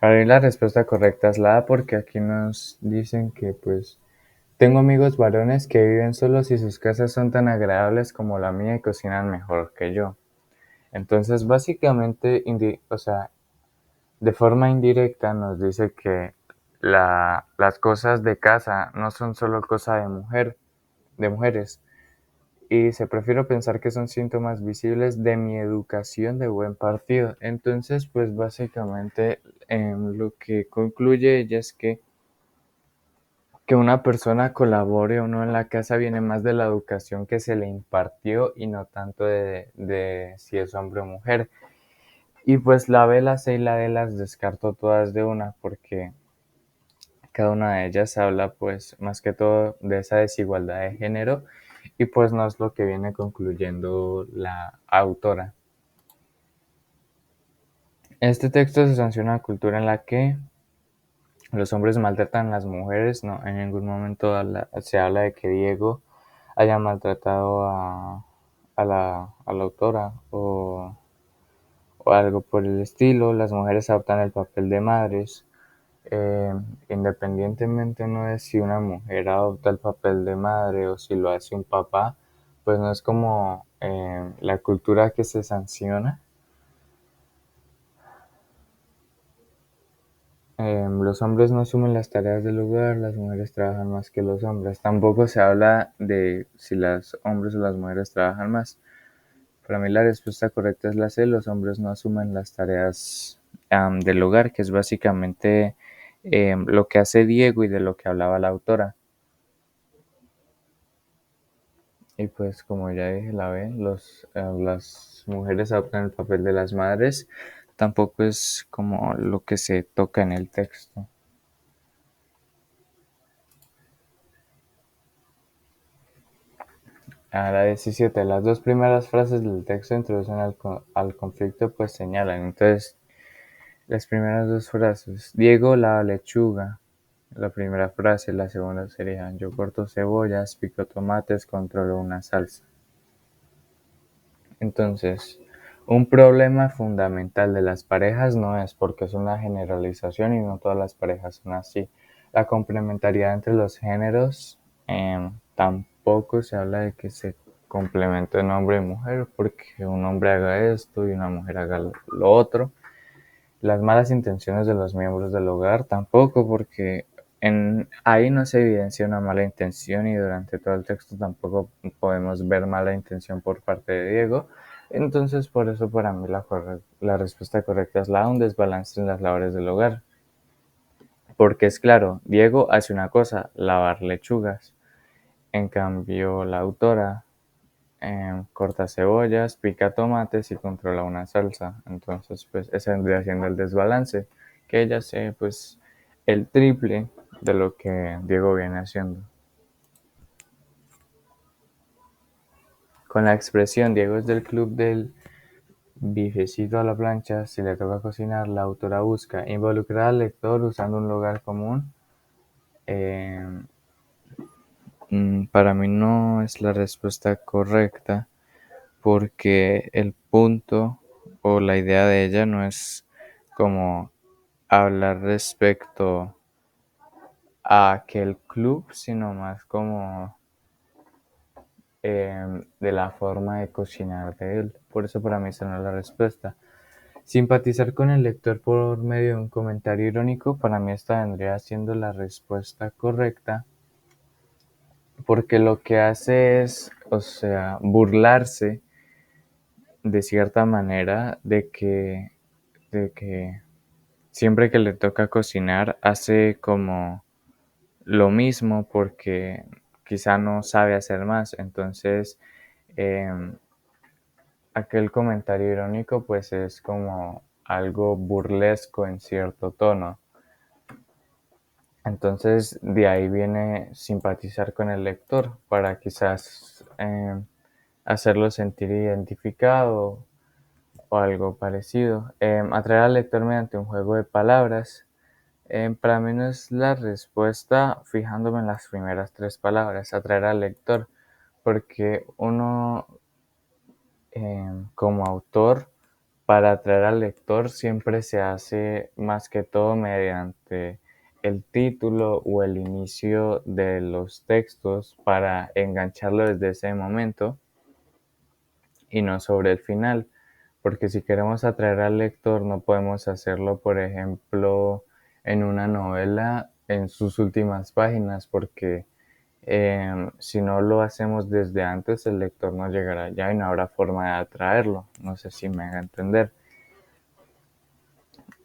Para mí la respuesta correcta es la A, porque aquí nos dicen que pues tengo amigos varones que viven solos y sus casas son tan agradables como la mía y cocinan mejor que yo. Entonces, básicamente, o sea, de forma indirecta nos dice que las cosas de casa no son solo cosa de mujeres. Y se prefiero pensar que son síntomas visibles de mi educación de buen partido. Entonces, pues básicamente lo que concluye ella es que una persona colabore o no en la casa viene más de la educación que se le impartió y no tanto de si es hombre o mujer. Y pues la B, la C y la D las descarto todas de una porque cada una de ellas habla pues más que todo de esa desigualdad de género y pues no es lo que viene concluyendo la autora. Este texto se sanciona una cultura en la que los hombres maltratan a las mujeres. No, en ningún momento se habla de que Diego haya maltratado a la autora o algo por el estilo. Las mujeres adoptan el papel de madres. Eh, Independientemente no de si una mujer adopta el papel de madre o si lo hace un papá, pues no es como la cultura que se sanciona. Los hombres no asumen las tareas del hogar, las mujeres trabajan más que los hombres. Tampoco se habla de si los hombres o las mujeres trabajan más. Para mí la respuesta correcta es la C, los hombres no asumen las tareas del hogar, que es básicamente lo que hace Diego y de lo que hablaba la autora. Y pues como ya dije, la B, las mujeres adoptan el papel de las madres, tampoco es como lo que se toca en el texto. A la 17, las dos primeras frases del texto introducen al conflicto, pues señalan. Entonces, las primeras dos frases. Diego lava lechuga. La primera frase, la segunda sería: yo corto cebollas, pico tomates, controlo una salsa. Entonces, un problema fundamental de las parejas no es porque es una generalización y no todas las parejas son así. La complementariedad entre los géneros, tampoco se habla de que se complemente un hombre y mujer porque un hombre haga esto y una mujer haga lo otro. Las malas intenciones de los miembros del hogar tampoco, porque ahí no se evidencia una mala intención y durante todo el texto tampoco podemos ver mala intención por parte de Diego. Entonces, por eso para mí la respuesta correcta es un desbalance en las labores del hogar. Porque es claro, Diego hace una cosa, lavar lechugas. En cambio, la autora corta cebollas, pica tomates y controla una salsa. Entonces, pues ese vendría siendo el desbalance, que ella hace pues el triple de lo que Diego viene haciendo. Con la expresión Diego es del club del bifecito a la plancha, si le toca cocinar, la autora busca involucrar al lector usando un lugar común. Eh, para mí no es la respuesta correcta porque el punto o la idea de ella no es como hablar respecto a aquel club, sino más como de la forma de cocinar de él. Por eso para mí esa no es la respuesta. Simpatizar con el lector por medio de un comentario irónico, para mí esta vendría siendo la respuesta correcta, porque lo que hace es, o sea, burlarse de cierta manera de que siempre que le toca cocinar hace como lo mismo porque quizá no sabe hacer más. Entonces, eh, aquel comentario irónico pues es como algo burlesco en cierto tono. Entonces, de ahí viene simpatizar con el lector para quizás hacerlo sentir identificado o algo parecido. Atraer al lector mediante un juego de palabras. Para mí no es la respuesta fijándome en las primeras tres palabras, atraer al lector, porque uno como autor, para atraer al lector siempre se hace más que todo mediante el título o el inicio de los textos para engancharlo desde ese momento y no sobre el final, porque si queremos atraer al lector no podemos hacerlo, por ejemplo, en una novela en sus últimas páginas, porque si no lo hacemos desde antes, el lector no llegará ya y no habrá forma de atraerlo. No sé si me haga entender.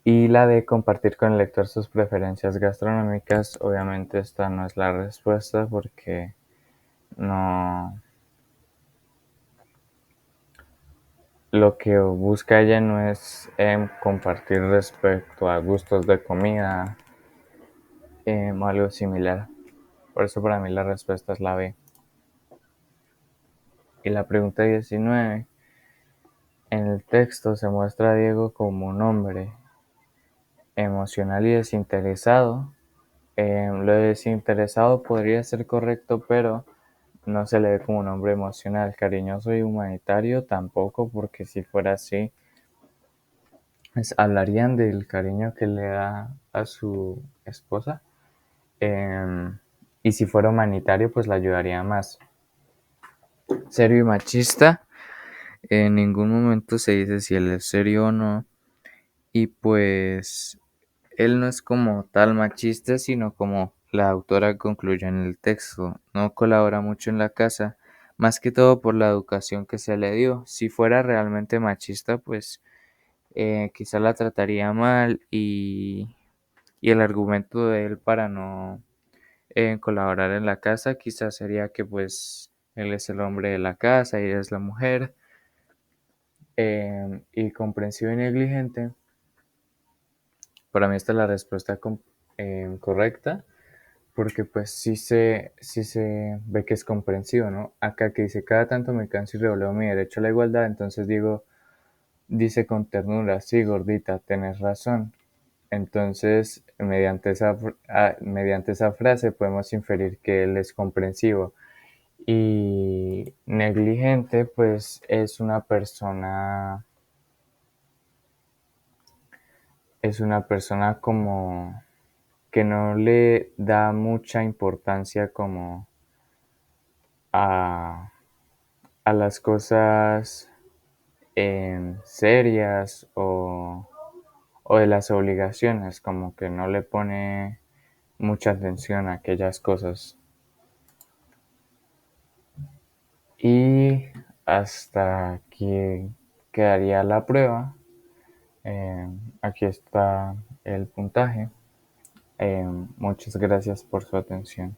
Y la de compartir con el lector sus preferencias gastronómicas, obviamente esta no es la respuesta porque no, lo que busca ella no es compartir respecto a gustos de comida o algo similar. Por eso para mí la respuesta es la B. Y la pregunta 19. En el texto se muestra a Diego como un hombre emocional y desinteresado. Lo de desinteresado podría ser correcto, pero no se le ve como un hombre emocional, cariñoso y humanitario tampoco, porque si fuera así, hablarían del cariño que le da a su esposa. Y si fuera humanitario, pues la ayudaría más. Serio y machista, en ningún momento se dice si él es serio o no. Y pues él no es como tal machista, sino como la autora concluye en el texto. No colabora mucho en la casa, más que todo por la educación que se le dio. Si fuera realmente machista, pues quizá la trataría mal y el argumento de él para no colaborar en la casa quizás sería que pues él es el hombre de la casa y ella es la mujer, y comprensivo y negligente. Para mí esta es la respuesta correcta, porque pues sí se ve que es comprensivo, ¿no? Acá que dice, cada tanto me canso y revoleo mi derecho a la igualdad, entonces digo, dice con ternura, sí, gordita, tenés razón. Entonces, mediante esa frase podemos inferir que él es comprensivo. Y negligente, pues es una persona como que no le da mucha importancia como a, a las cosas serias o de las obligaciones, como que no le pone mucha atención a aquellas cosas. Y hasta aquí quedaría la prueba. Eh, Aquí está el puntaje. Muchas gracias por su atención.